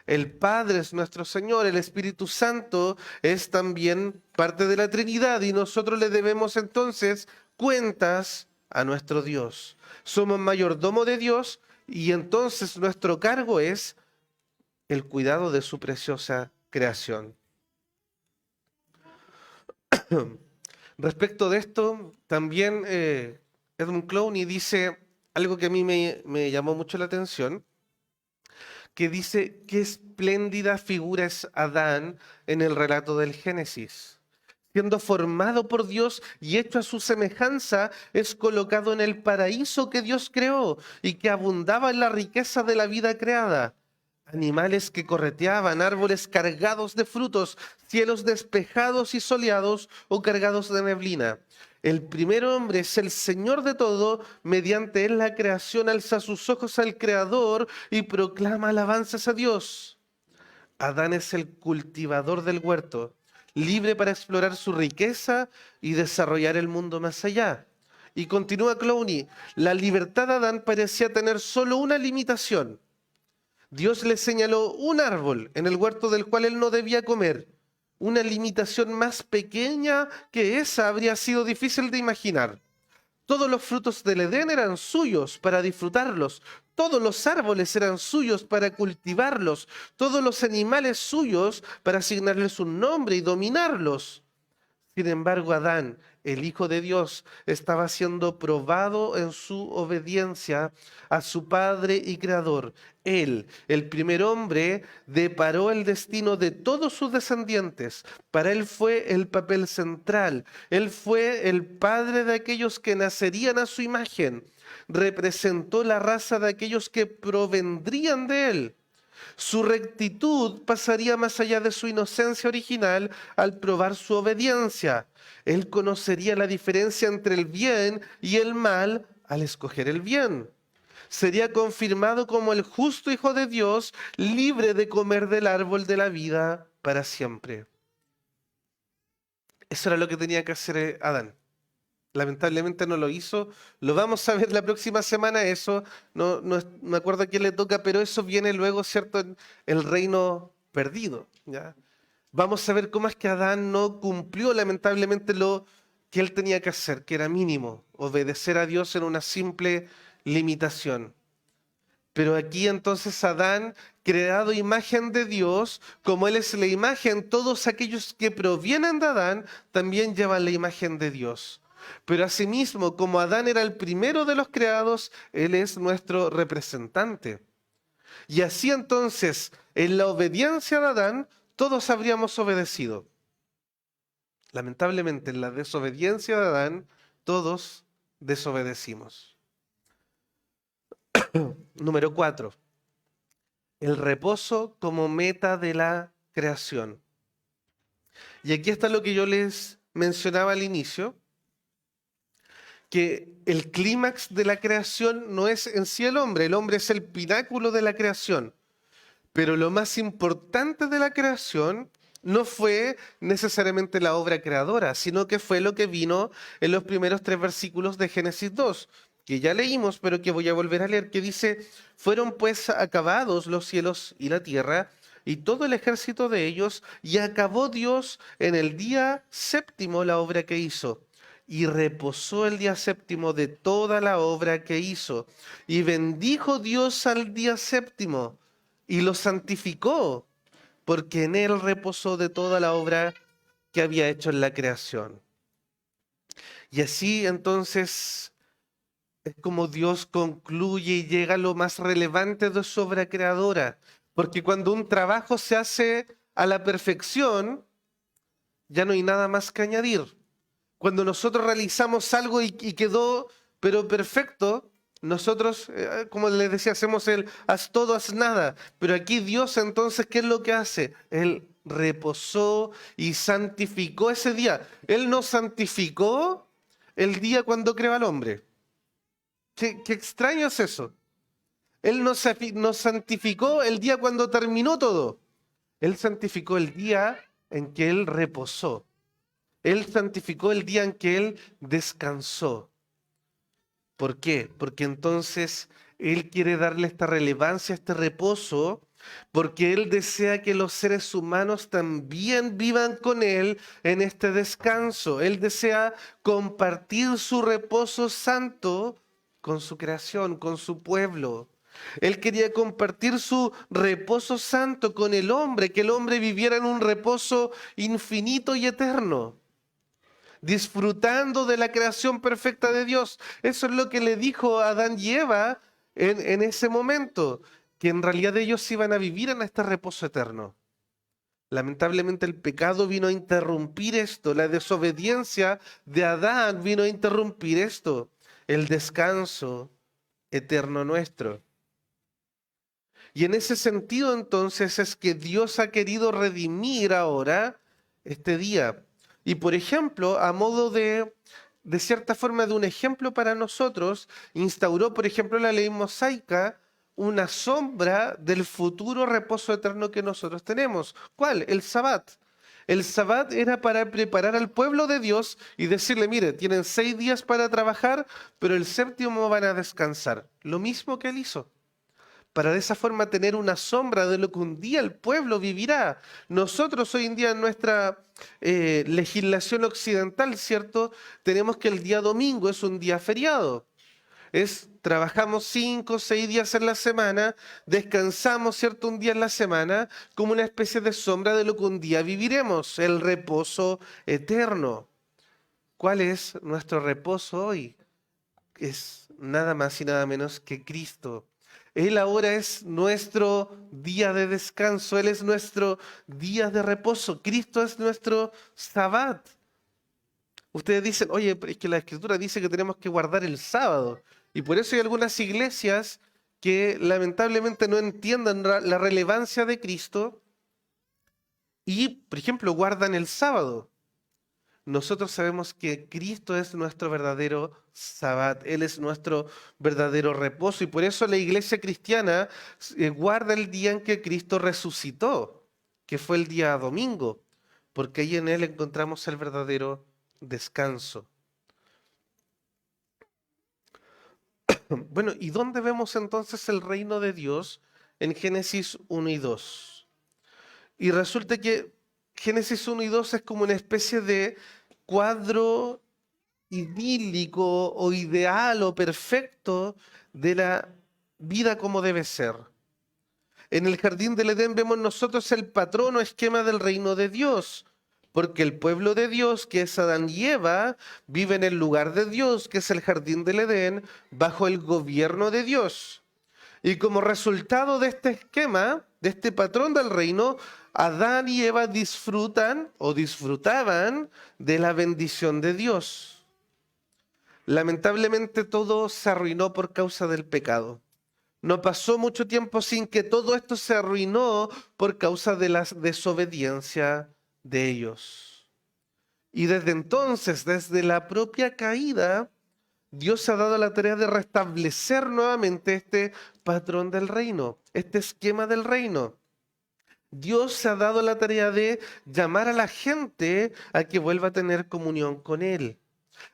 El Padre es nuestro Señor. El Espíritu Santo es también parte de la Trinidad y nosotros le debemos entonces cuentas a nuestro Dios. Somos mayordomo de Dios y entonces nuestro cargo es el cuidado de su preciosa creación. Respecto de esto, también Edmund Clowney dice algo que a mí me llamó mucho la atención, que dice qué espléndida figura es Adán en el relato del Génesis. Siendo formado por Dios y hecho a su semejanza, es colocado en el paraíso que Dios creó y que abundaba en la riqueza de la vida creada. Animales que correteaban, árboles cargados de frutos, cielos despejados y soleados o cargados de neblina. El primer hombre es el Señor de todo, mediante él la creación alza sus ojos al Creador y proclama alabanzas a Dios. Adán es el cultivador del huerto, libre para explorar su riqueza y desarrollar el mundo más allá. Y continúa Clowney, la libertad de Adán parecía tener solo una limitación. Dios le señaló un árbol en el huerto del cual él no debía comer. Una limitación más pequeña que esa habría sido difícil de imaginar. Todos los frutos del Edén eran suyos para disfrutarlos. Todos los árboles eran suyos para cultivarlos. Todos los animales suyos para asignarles un nombre y dominarlos. Sin embargo, Adán, el Hijo de Dios, estaba siendo probado en su obediencia a su Padre y Creador. Él, el primer hombre, deparó el destino de todos sus descendientes. Para él fue el papel central. Él fue el padre de aquellos que nacerían a su imagen. Representó la raza de aquellos que provendrían de él. Su rectitud pasaría más allá de su inocencia original al probar su obediencia. Él conocería la diferencia entre el bien y el mal al escoger el bien. Sería confirmado como el justo Hijo de Dios, libre de comer del árbol de la vida para siempre. Eso era lo que tenía que hacer Adán. Lamentablemente no lo hizo. Lo vamos a ver la próxima semana. Eso, no me acuerdo a quién le toca, pero eso viene luego, ¿cierto? En el reino perdido. ¿Ya? Vamos a ver cómo es que Adán no cumplió lamentablemente lo que él tenía que hacer, que era mínimo, obedecer a Dios en una simple limitación. Pero aquí entonces Adán, creado imagen de Dios, como él es la imagen, todos aquellos que provienen de Adán también llevan la imagen de Dios. Pero asimismo, como Adán era el primero de los creados, él es nuestro representante. Y así entonces, en la obediencia de Adán, todos habríamos obedecido. Lamentablemente, en la desobediencia de Adán, todos desobedecimos. Número 4. El reposo como meta de la creación. Y aquí está lo que yo les mencionaba al inicio, que el clímax de la creación no es en sí el hombre es el pináculo de la creación, pero lo más importante de la creación no fue necesariamente la obra creadora, sino que fue lo que vino en los primeros 3 versículos de Génesis 2, que ya leímos, pero que voy a volver a leer, que dice: fueron pues acabados los cielos y la tierra y todo el ejército de ellos, y acabó Dios en el día séptimo la obra que hizo. Y reposó el día séptimo de toda la obra que hizo. Y bendijo Dios al día séptimo y lo santificó, porque en él reposó de toda la obra que había hecho en la creación. Y así entonces es como Dios concluye y llega a lo más relevante de su obra creadora. Porque cuando un trabajo se hace a la perfección, ya no hay nada más que añadir. Cuando nosotros realizamos algo y quedó, pero perfecto, nosotros, como les decía, hacemos el haz todo, haz nada. Pero aquí Dios entonces, ¿qué es lo que hace? Él reposó y santificó ese día. Él no santificó el día cuando creó al hombre. Qué extraño es eso. Él nos santificó el día cuando terminó todo. Él santificó el día en que Él reposó. Él santificó el día en que Él descansó. ¿Por qué? Porque entonces Él quiere darle esta relevancia, este reposo, porque Él desea que los seres humanos también vivan con Él en este descanso. Él desea compartir su reposo santo con su creación, con su pueblo. Él quería compartir su reposo santo con el hombre, que el hombre viviera en un reposo infinito y eterno, disfrutando de la creación perfecta de Dios. Eso es lo que le dijo a Adán y Eva en ese momento, que en realidad ellos iban a vivir en este reposo eterno. Lamentablemente el pecado vino a interrumpir esto, la desobediencia de Adán vino a interrumpir esto, el descanso eterno nuestro. Y en ese sentido entonces es que Dios ha querido redimir ahora este día. Y por ejemplo, a modo de cierta forma de un ejemplo para nosotros, instauró por ejemplo la ley mosaica una sombra del futuro reposo eterno que nosotros tenemos. ¿Cuál? El Sabbat. El Sabbat era para preparar al pueblo de Dios y decirle: mire, tienen 6 días para trabajar, pero el séptimo van a descansar. Lo mismo que él hizo, para de esa forma tener una sombra de lo que un día el pueblo vivirá. Nosotros hoy en día en nuestra legislación occidental, ¿cierto? Tenemos que el día domingo es un día feriado. Trabajamos 5 o 6 días en la semana, descansamos, ¿cierto? Un día en la semana, como una especie de sombra de lo que un día viviremos, el reposo eterno. ¿Cuál es nuestro reposo hoy? Es nada más y nada menos que Cristo. Él ahora es nuestro día de descanso, Él es nuestro día de reposo. Cristo es nuestro Sabbat. Ustedes dicen: oye, pero es que la Escritura dice que tenemos que guardar el sábado. Y por eso hay algunas iglesias que lamentablemente no entienden la relevancia de Cristo y, por ejemplo, guardan el sábado. Nosotros sabemos que Cristo es nuestro verdadero Sabbat, Él es nuestro verdadero reposo, y por eso la iglesia cristiana guarda el día en que Cristo resucitó, que fue el día domingo, porque ahí en Él encontramos el verdadero descanso. Bueno, ¿y dónde vemos entonces el reino de Dios? En Génesis 1 y 2. Y resulta que Génesis 1 y 2 es como una especie de cuadro idílico o ideal o perfecto de la vida como debe ser. En el jardín del Edén vemos nosotros el patrón o esquema del reino de Dios, porque el pueblo de Dios, que es Adán y Eva, vive en el lugar de Dios, que es el jardín del Edén, bajo el gobierno de Dios. Y como resultado de este esquema, de este patrón del reino, Adán y Eva disfrutan o disfrutaban de la bendición de Dios. Lamentablemente todo se arruinó por causa del pecado. No pasó mucho tiempo sin que todo esto se arruinó por causa de la desobediencia de ellos. Y desde entonces, desde la propia caída, Dios se ha dado la tarea de restablecer nuevamente este patrón del reino, este esquema del reino. Dios se ha dado la tarea de llamar a la gente a que vuelva a tener comunión con Él.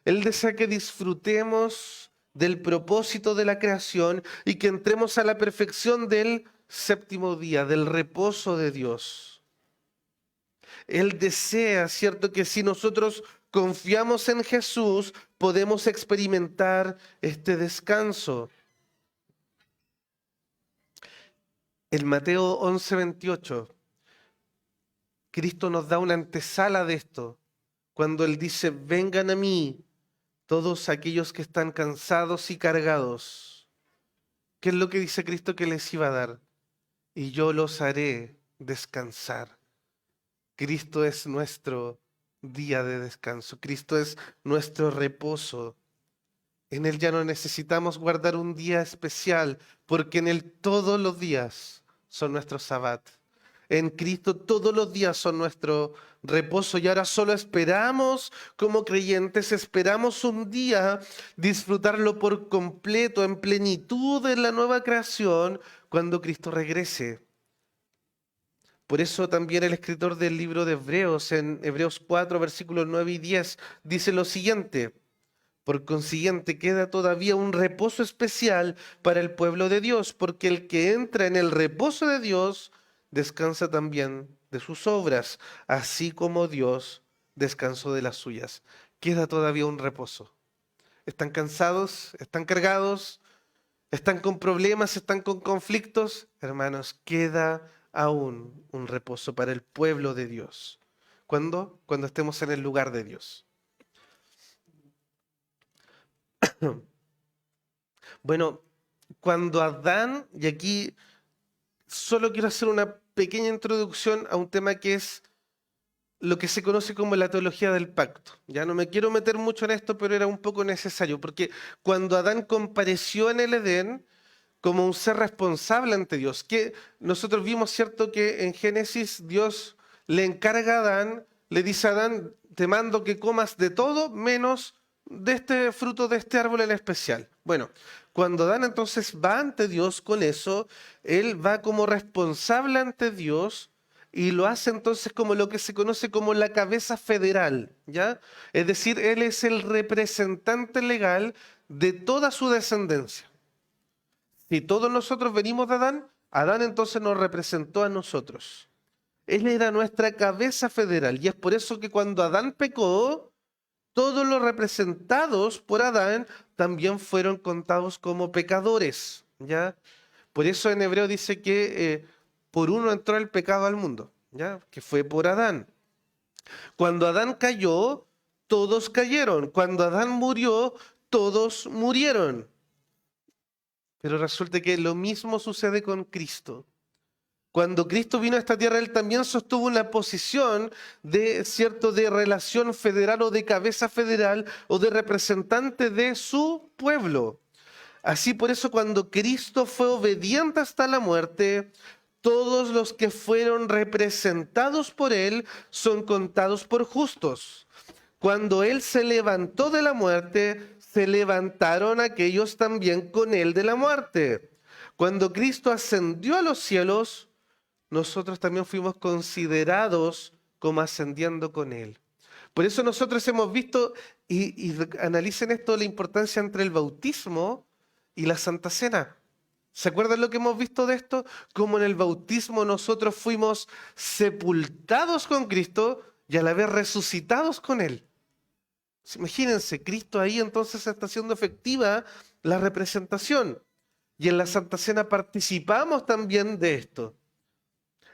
Él desea que disfrutemos del propósito de la creación y que entremos a la perfección del séptimo día, del reposo de Dios. Él desea, ¿cierto?, que si nosotros confiamos en Jesús, podemos experimentar este descanso. En Mateo 11:28, Cristo nos da una antesala de esto, cuando Él dice, vengan a mí todos aquellos que están cansados y cargados. ¿Qué es lo que dice Cristo que les iba a dar? Y yo los haré descansar. Cristo es nuestro día de descanso. Cristo es nuestro reposo. En Él ya no necesitamos guardar un día especial, porque en Él todos los días son nuestro sabbat. En Cristo todos los días son nuestro reposo y ahora solo esperamos como creyentes, esperamos un día disfrutarlo por completo, en plenitud en la nueva creación, cuando Cristo regrese. Por eso también el escritor del libro de Hebreos, en Hebreos 4, versículos 9 y 10, dice lo siguiente: por consiguiente, queda todavía un reposo especial para el pueblo de Dios, porque el que entra en el reposo de Dios descansa también de sus obras, así como Dios descansó de las suyas. Queda todavía un reposo. ¿Están cansados? ¿Están cargados? ¿Están con problemas? ¿Están con conflictos? Hermanos, queda aún un reposo para el pueblo de Dios. ¿Cuándo? Cuando estemos en el lugar de Dios. Bueno, cuando Adán, y aquí solo quiero hacer una pequeña introducción a un tema que es lo que se conoce como la teología del pacto. Ya no me quiero meter mucho en esto, pero era un poco necesario, porque cuando Adán compareció en el Edén como un ser responsable ante Dios, que nosotros vimos, ¿cierto?, que en Génesis Dios le encarga a Adán, le dice a Adán, te mando que comas de todo menos de este fruto de este árbol en especial. Bueno, cuando Adán entonces va ante Dios con eso, él va como responsable ante Dios y lo hace entonces como lo que se conoce como la cabeza federal, ¿ya? Es decir, él es el representante legal de toda su descendencia. Si todos nosotros venimos de Adán, Adán entonces nos representó a nosotros. Él era nuestra cabeza federal y es por eso que cuando Adán pecó, todos los representados por Adán también fueron contados como pecadores, ¿ya? Por eso en hebreo dice que por uno entró el pecado al mundo, ¿ya? Que fue por Adán. Cuando Adán cayó, todos cayeron. Cuando Adán murió, todos murieron. Pero resulta que lo mismo sucede con Cristo. Cuando Cristo vino a esta tierra, Él también sostuvo una posición de, ¿cierto?, de relación federal o de cabeza federal o de representante de su pueblo. Así por eso cuando Cristo fue obediente hasta la muerte, todos los que fueron representados por Él son contados por justos. Cuando Él se levantó de la muerte, se levantaron aquellos también con Él de la muerte. Cuando Cristo ascendió a los cielos, nosotros también fuimos considerados como ascendiendo con Él. Por eso nosotros hemos visto, y analicen esto, la importancia entre el bautismo y la Santa Cena. ¿Se acuerdan lo que hemos visto de esto? Como en el bautismo nosotros fuimos sepultados con Cristo y a la vez resucitados con Él. Imagínense, Cristo ahí entonces está haciendo efectiva la representación. y en la Santa Cena participamos también de esto.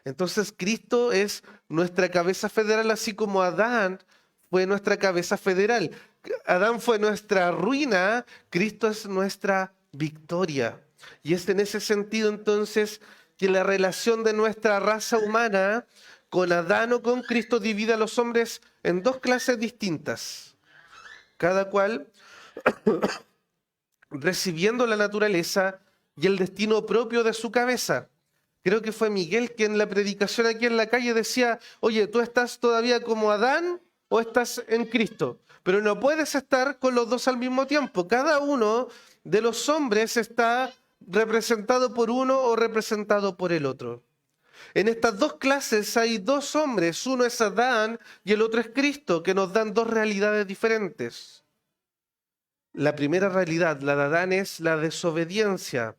Entonces Cristo es nuestra cabeza federal, así como Adán fue nuestra cabeza federal. Adán fue nuestra ruina, Cristo es nuestra victoria. Y es en ese sentido entonces que la relación de nuestra raza humana con Adán o con Cristo divide a los hombres en dos clases distintas, cada cual recibiendo la naturaleza y el destino propio de su cabeza. Creo que fue Miguel que en la predicación aquí en la calle decía, oye, ¿tú estás todavía como Adán o estás en Cristo? Pero no puedes estar con los dos al mismo tiempo. Cada uno de los hombres está representado por uno o representado por el otro. En estas dos clases hay dos hombres, uno es Adán y el otro es Cristo, que nos dan dos realidades diferentes. La primera realidad, la de Adán, es la desobediencia,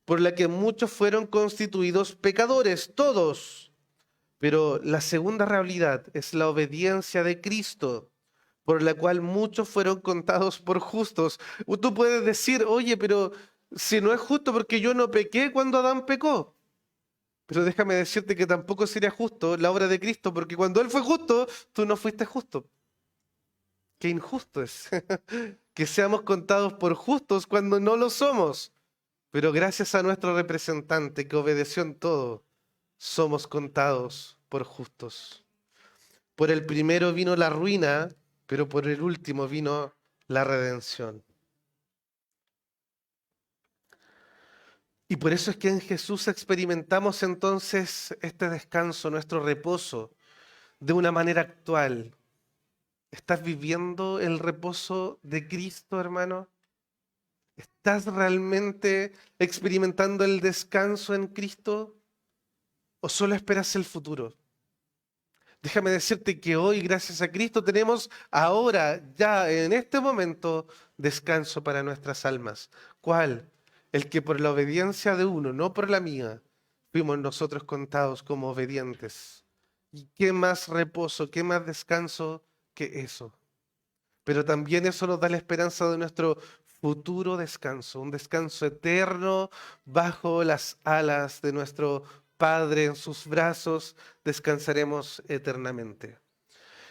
por la que muchos fueron constituidos pecadores, todos. Pero la segunda realidad es la obediencia de Cristo, por la cual muchos fueron contados por justos. Tú puedes decir, oye, pero si no es justo porque yo no pequé cuando Adán pecó. Pero déjame decirte que tampoco sería justo la obra de Cristo, porque cuando Él fue justo, tú no fuiste justo. Qué injusto es que seamos contados por justos cuando no lo somos. Pero gracias a nuestro representante que obedeció en todo, somos contados por justos. Por el primero vino la ruina, pero por el último vino la redención. Y por eso es que en Jesús experimentamos entonces este descanso, nuestro reposo, de una manera actual. ¿Estás viviendo el reposo de Cristo, hermano? ¿Estás realmente experimentando el descanso en Cristo o solo esperas el futuro? Déjame decirte que hoy, gracias a Cristo, tenemos ahora, ya en este momento, descanso para nuestras almas. ¿Cuál? El que por la obediencia de uno, no por la mía, fuimos nosotros contados como obedientes. ¿Y qué más reposo, qué más descanso que eso? Pero también eso nos da la esperanza de nuestro futuro descanso, un descanso eterno bajo las alas de nuestro Padre, en sus brazos descansaremos eternamente.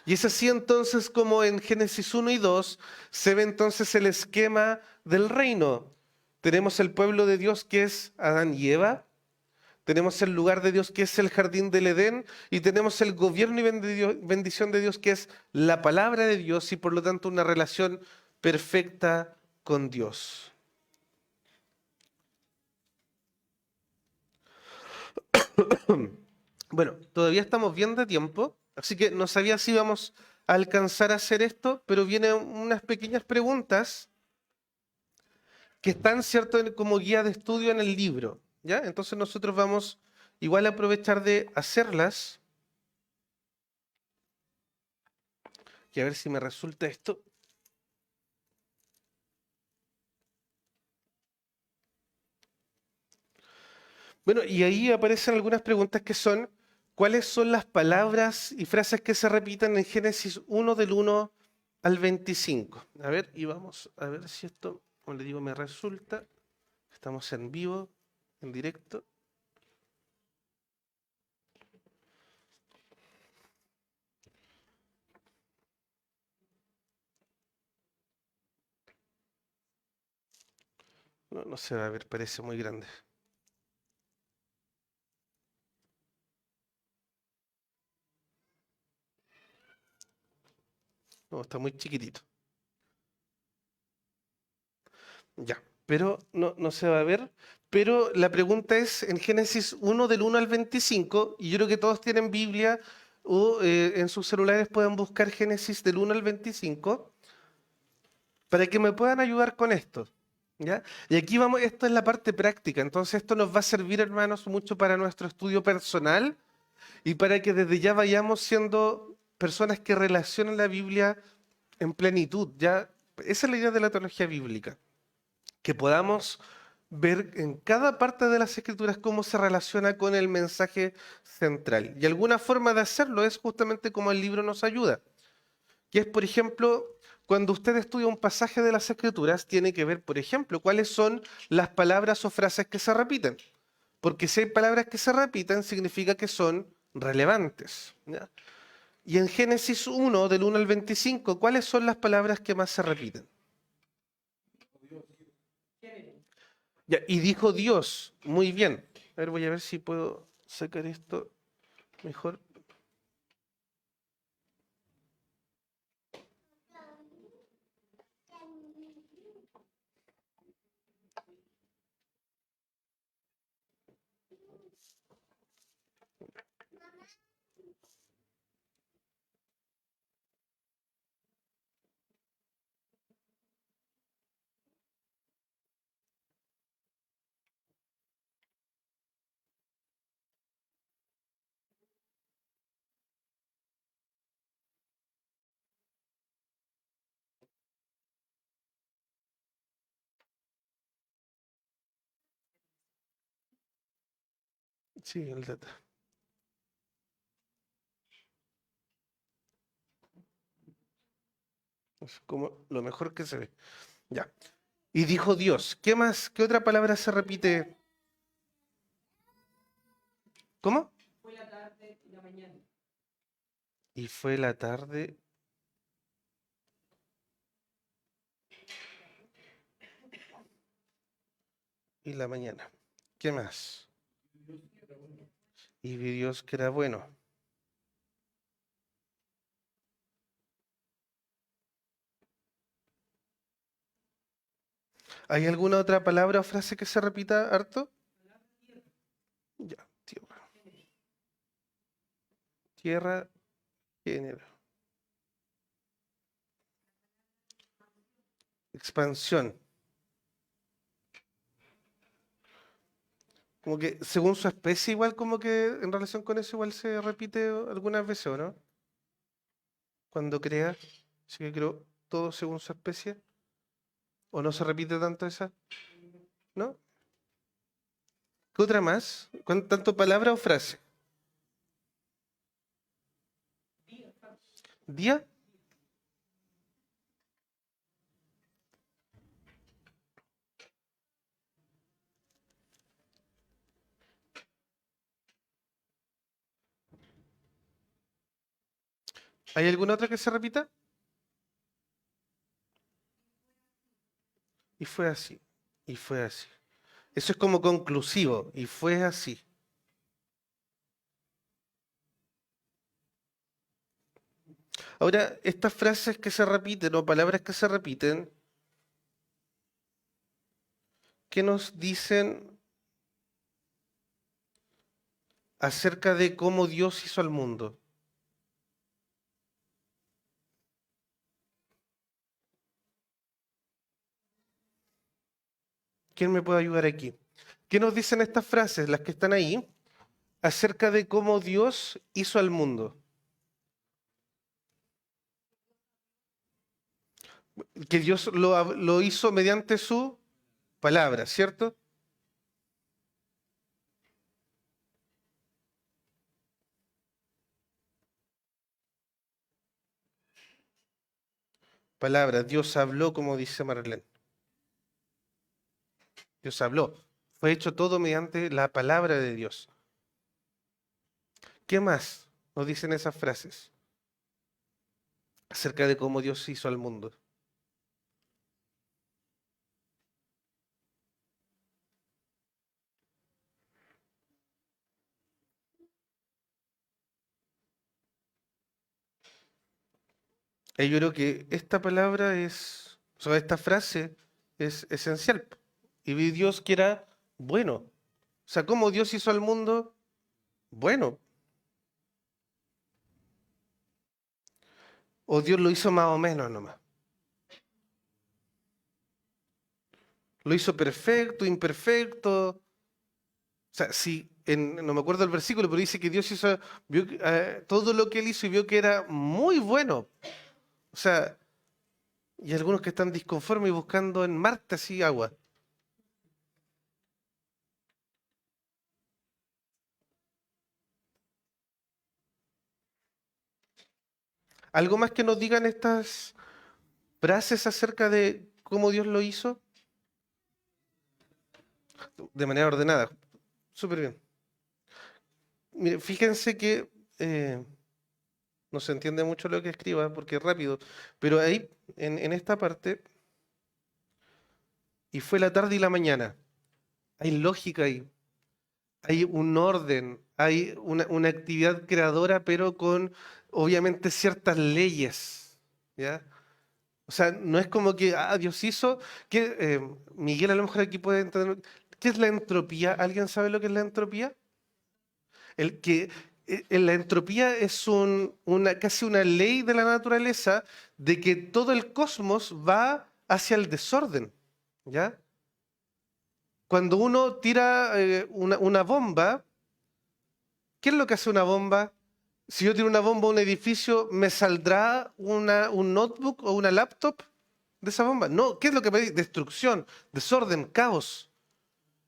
Y es así entonces como en Génesis 1 y 2 se ve entonces el esquema del reino. Tenemos el pueblo de Dios que es Adán y Eva, tenemos el lugar de Dios que es el jardín del Edén y tenemos el gobierno y bendición de Dios que es la palabra de Dios y por lo tanto una relación perfecta con Dios. Bueno, todavía estamos bien de tiempo, así que no sabía si íbamos a alcanzar a hacer esto, pero vienen unas pequeñas preguntas que están, ¿cierto?, como guía de estudio en el libro, ¿ya? Entonces nosotros vamos igual a aprovechar de hacerlas. Y a ver si me resulta esto. Bueno, y ahí aparecen algunas preguntas que son, ¿cuáles son las palabras y frases que se repiten en Génesis 1 del 1 al 25? A ver, y vamos a ver si esto, como le digo, me resulta. Estamos en vivo, en directo. No, no se va a ver, parece muy grande. No, está muy chiquitito. Ya, pero no se va a ver. Pero la pregunta es en Génesis 1 del 1 al 25, y yo creo que todos tienen Biblia o en sus celulares pueden buscar Génesis del 1 al 25 para que me puedan ayudar con esto. ¿Ya? Y aquí vamos, esto es la parte práctica, entonces esto nos va a servir, hermanos, mucho para nuestro estudio personal y para que desde ya vayamos siendo personas que relacionen la Biblia en plenitud, ¿ya? Esa es la idea de la teología bíblica, que podamos ver en cada parte de las Escrituras cómo se relaciona con el mensaje central. Y alguna forma de hacerlo es justamente como el libro nos ayuda, que es, por ejemplo, cuando usted estudia un pasaje de las Escrituras, tiene que ver, por ejemplo, cuáles son las palabras o frases que se repiten. Porque si hay palabras que se repiten, significa que son relevantes. ¿Ya? Y en Génesis 1, del 1 al 25, ¿cuáles son las palabras que más se repiten? Ya, y dijo Dios, muy bien. A ver, voy a ver si puedo sacar esto mejor. Sí, el data. Es como lo mejor que se ve. Ya. Y dijo Dios. ¿Qué más? ¿Qué otra palabra se repite? ¿Cómo? Y fue la tarde y la mañana. ¿Qué más? Y vi Dios que era bueno. ¿Hay alguna otra palabra o frase que se repita harto? Ya, tierra. Tierra, género. Expansión. Como que según su especie, igual como que en relación con eso, igual se repite algunas veces, ¿o no? Cuando crea, sí que creo todo según su especie. ¿O no se repite tanto esa? ¿No? ¿Qué otra más? ¿Tanto palabra o frase? ¿Día? ¿Hay alguna otra que se repita? Y fue así. Y fue así. Eso es como conclusivo. Y fue así. Ahora, estas frases que se repiten o palabras que se repiten, ¿qué nos dicen acerca de cómo Dios hizo al mundo? ¿Quién me puede ayudar aquí? ¿Qué nos dicen estas frases, las que están ahí, acerca de cómo Dios hizo al mundo? Que Dios lo hizo mediante su palabra, ¿cierto? Palabra, Dios habló, como dice Marlene. Dios habló. Fue hecho todo mediante la palabra de Dios. ¿Qué más nos dicen esas frases acerca de cómo Dios hizo al mundo? Yo creo que esta palabra es, o sea, esta frase es esencial. Y vi Dios que era bueno. O sea, ¿cómo Dios hizo al mundo? Bueno. O Dios lo hizo más o menos nomás. Lo hizo perfecto, imperfecto. O sea, si no me acuerdo el versículo, pero dice que Dios hizo todo lo que él hizo y vio que era muy bueno. O sea, y algunos que están disconformes y buscando en Marte así agua. Algo más que nos digan estas. frases acerca de cómo Dios lo hizo de manera ordenada. Súper bien. Mire, fíjense que no se entiende mucho lo que escriba porque es rápido, pero ahí, en esta parte, y fue la tarde y la mañana, hay lógica ahí, hay un orden, hay una actividad creadora, pero con obviamente ciertas leyes, ¿ya? O sea, no es como que, Dios hizo, que Miguel a lo mejor aquí puede entender, ¿qué es la entropía? ¿Alguien sabe lo que es la entropía? El que la entropía es casi una ley de la naturaleza de que todo el cosmos va hacia el desorden, ¿ya? Cuando uno tira una bomba, ¿qué es lo que hace una bomba? Si yo tiro una bomba a un edificio, ¿me saldrá un notebook o una laptop de esa bomba? No, ¿qué es lo que pedí? Destrucción, desorden, caos.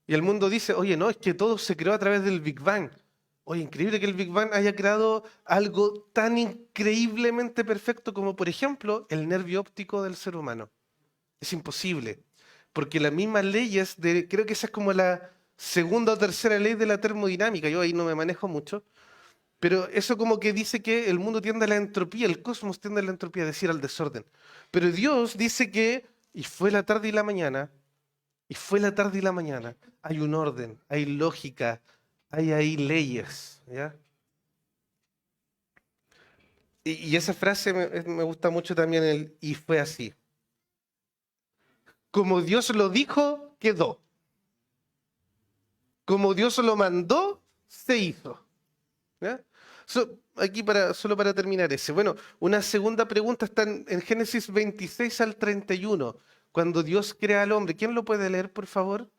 Y el mundo dice, oye, no, es que todo se creó a través del Big Bang. Oye, increíble que el Big Bang haya creado algo tan increíblemente perfecto como, por ejemplo, el nervio óptico del ser humano. Es imposible, porque las mismas leyes creo que esa es como la segunda o tercera ley de la termodinámica, yo ahí no me manejo mucho, pero eso como que dice que el mundo tiende a la entropía, el cosmos tiende a la entropía, es decir, al desorden. Pero Dios dice que, y fue la tarde y la mañana, y fue la tarde y la mañana, hay un orden, hay lógica, hay ahí leyes, ¿ya? Y esa frase me gusta mucho también, y fue así. Como Dios lo dijo, quedó. Como Dios lo mandó, se hizo. ¿Ya? Aquí solo para terminar ese. Bueno, una segunda pregunta está en Génesis 26 al 31, cuando Dios crea al hombre. ¿Quién lo puede leer, por favor?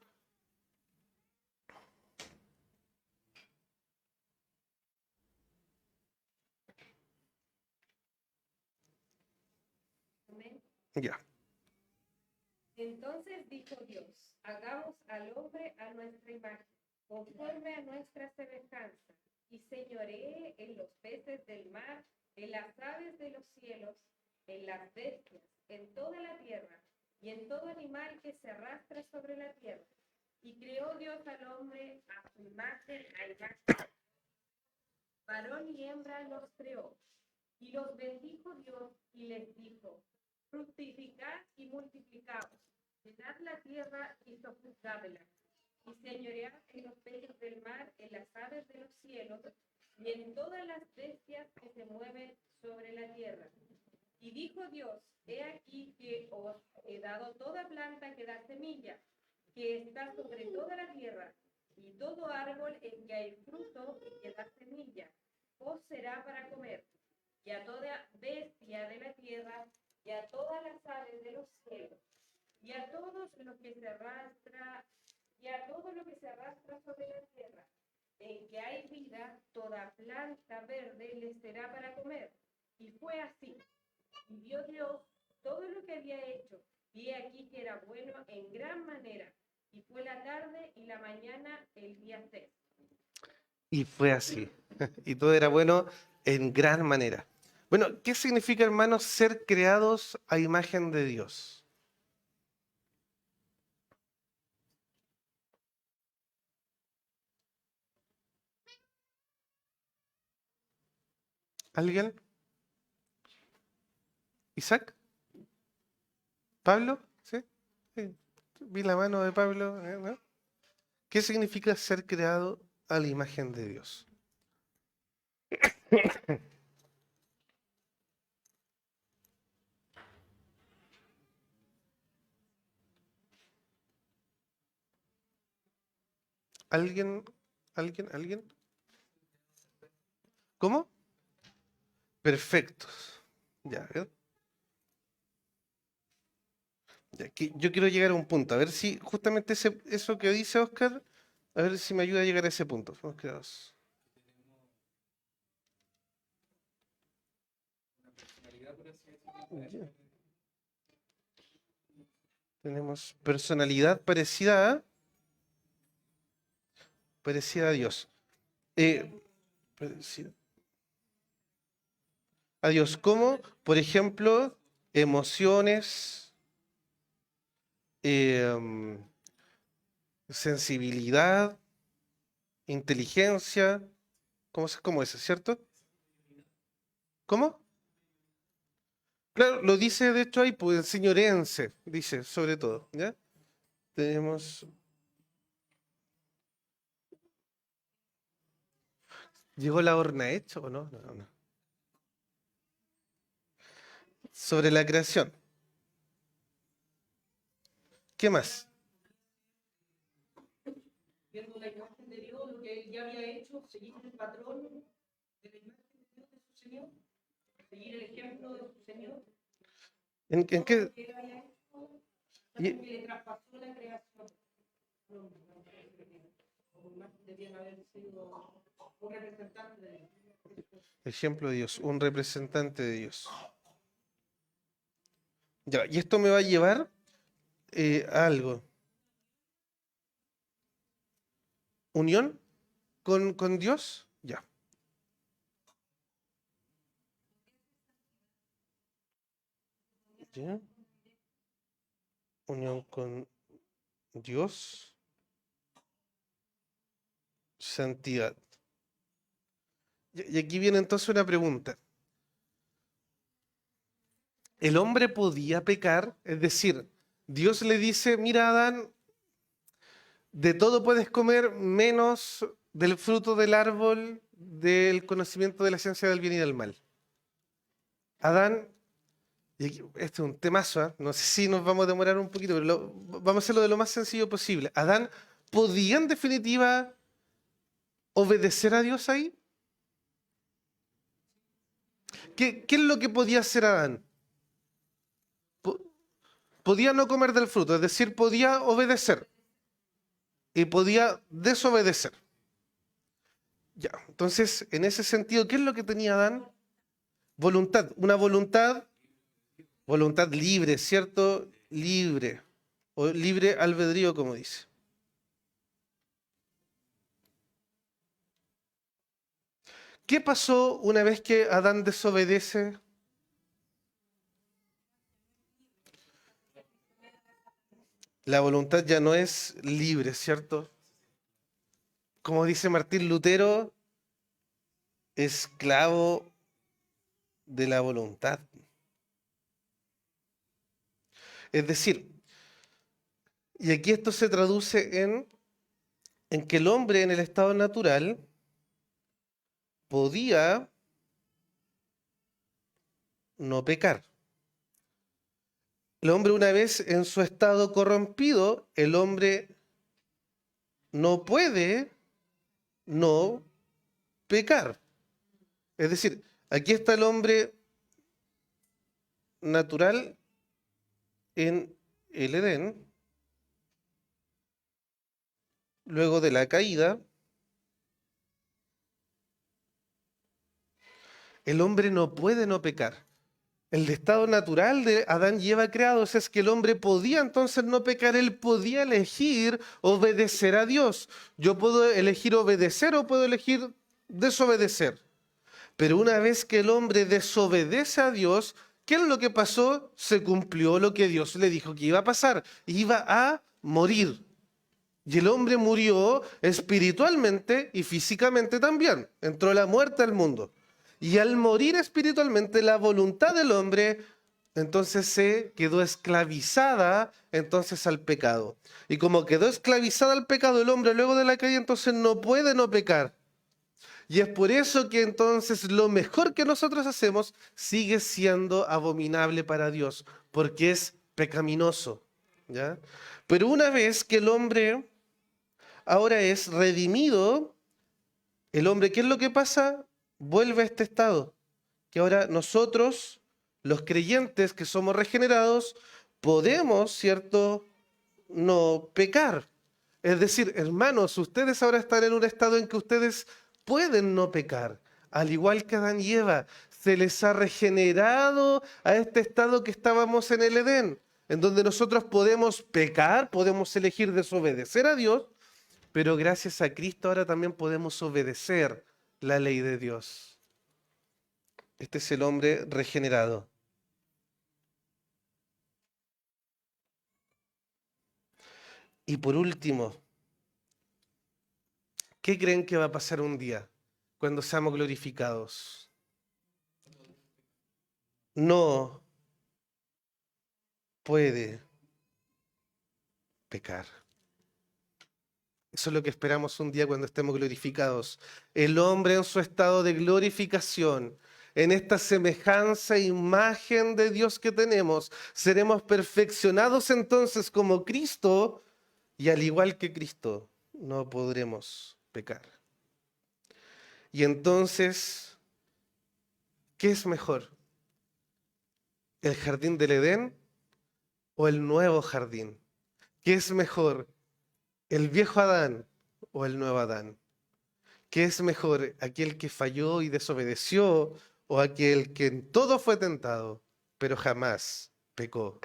Amén. Ya. Entonces dijo Dios, hagamos al hombre a nuestra imagen, conforme a nuestra semejanza, y señoree en los peces del mar, en las aves de los cielos, en las bestias, en toda la tierra, y en todo animal que se arrastra sobre la tierra. Y creó Dios al hombre a su imagen, a imagen, varón y hembra los creó. Y los bendijo Dios y les dijo, fructificad y multiplicaos, llenad la tierra y sojuzgadla, y señoread en los peces del mar, en las aves de los cielos, y en todas las bestias que se mueven sobre la tierra. Y dijo Dios, he aquí que os he dado toda planta que da semilla, que está sobre toda la tierra, y todo árbol en que hay fruto y que da semilla, os será para comer, y a toda bestia de la tierra, y a todas las aves de los cielos, y a todos los que se arrastra, y a todo lo que se arrastra sobre la tierra, en que hay vida, toda planta verde les será para comer. Y fue así. Y vio Dios todo lo que había hecho, y he aquí que era bueno en gran manera. Y fue la tarde y la mañana el día 6. Y fue así. Y todo era bueno en gran manera. Bueno, ¿qué significa, hermanos, ser creados a imagen de Dios? ¿Alguien? ¿Isaac? ¿Pablo? ¿Sí? Sí. Vi la mano de Pablo, ¿no? ¿Qué significa ser creado a la imagen de Dios? ¿Alguien? ¿Alguien? ¿Alguien? ¿Cómo? Perfectos. Ya, ¿ves? Ya, yo quiero llegar a un punto, a ver si justamente eso que dice Oscar, a ver si me ayuda a llegar a ese punto. Fuimos creados. Ya. Tenemos personalidad parecida a Dios. Parecida a Dios, ¿cómo? Por ejemplo, emociones, em, sensibilidad, inteligencia, ¿cómo es, cierto? ¿Cómo? Claro, lo dice de hecho ahí, pues enseñorense, dice sobre todo, ¿ya? Tenemos, ¿llegó la horna hecha o no? No, no. Sobre la creación. ¿Qué más? Viendo la imagen de Dios, lo que él ya había hecho, seguir el patrón de la imagen de Dios de su Señor, seguir el ejemplo de su Señor, ¿En todo qué? lo que él había hecho, Y- que le traspasó la creación. O más debían haber sido un representante de Dios. Ejemplo de Dios, un representante de Dios. Ya, y esto me va a llevar a algo. ¿Unión con Dios? Ya. Ya. Unión con Dios, santidad. Y aquí viene entonces una pregunta. ¿El hombre podía pecar? Es decir, Dios le dice, mira, Adán, de todo puedes comer menos del fruto del árbol del conocimiento de la ciencia del bien y del mal. Adán, este es un temazo, ¿eh? No sé si nos vamos a demorar un poquito, pero vamos a hacerlo de lo más sencillo posible. Adán, ¿podía en definitiva obedecer a Dios ahí? ¿Qué es lo que podía hacer Adán? Po- Podía no comer del fruto, es decir, podía obedecer y podía desobedecer. Ya, entonces, en ese sentido, ¿qué es lo que tenía Adán? Voluntad, una voluntad libre, ¿cierto? Libre, o libre albedrío, como dice. ¿Qué pasó una vez que Adán desobedece? La voluntad ya no es libre, ¿cierto? Como dice Martín Lutero, esclavo de la voluntad. Es decir, y aquí esto se traduce en que el hombre en el estado natural podía no pecar. El hombre una vez en su estado corrompido, el hombre no puede no pecar. Es decir, aquí está el hombre natural en el Edén, luego de la caída, el hombre no puede no pecar. El estado natural de Adán y Eva creados es que el hombre podía entonces no pecar, él podía elegir obedecer a Dios. Yo puedo elegir obedecer o puedo elegir desobedecer. Pero una vez que el hombre desobedece a Dios, ¿qué es lo que pasó? Se cumplió lo que Dios le dijo que iba a pasar. Iba a morir. Y el hombre murió espiritualmente y físicamente también. Entró la muerte al mundo. Y al morir espiritualmente, la voluntad del hombre entonces se quedó esclavizada entonces al pecado. Y como quedó esclavizada al pecado el hombre luego de la caída, entonces no puede no pecar. Y es por eso que entonces lo mejor que nosotros hacemos sigue siendo abominable para Dios, porque es pecaminoso, ¿ya? Pero una vez que el hombre ahora es redimido, el hombre, ¿qué es lo que pasa? Vuelve a este estado, que ahora nosotros, los creyentes que somos regenerados, podemos, ¿cierto?, no pecar. Es decir, hermanos, ustedes ahora están en un estado en que ustedes pueden no pecar, al igual que Adán y Eva. Se les ha regenerado a este estado que estábamos en el Edén, en donde nosotros podemos pecar, podemos elegir desobedecer a Dios, pero gracias a Cristo ahora también podemos obedecer la ley de Dios. Este es el hombre regenerado. Y por último, ¿qué creen que va a pasar un día cuando seamos glorificados? No puede pecar. Eso es lo que esperamos un día cuando estemos glorificados. El hombre en su estado de glorificación, en esta semejanza e imagen de Dios que tenemos, seremos perfeccionados entonces como Cristo y al igual que Cristo no podremos pecar. Y entonces, ¿qué es mejor? ¿El jardín del Edén o el nuevo jardín? ¿Qué es mejor? ¿El viejo Adán o el nuevo Adán? ¿Qué es mejor? ¿Aquel que falló y desobedeció o aquel que en todo fue tentado, pero jamás pecó?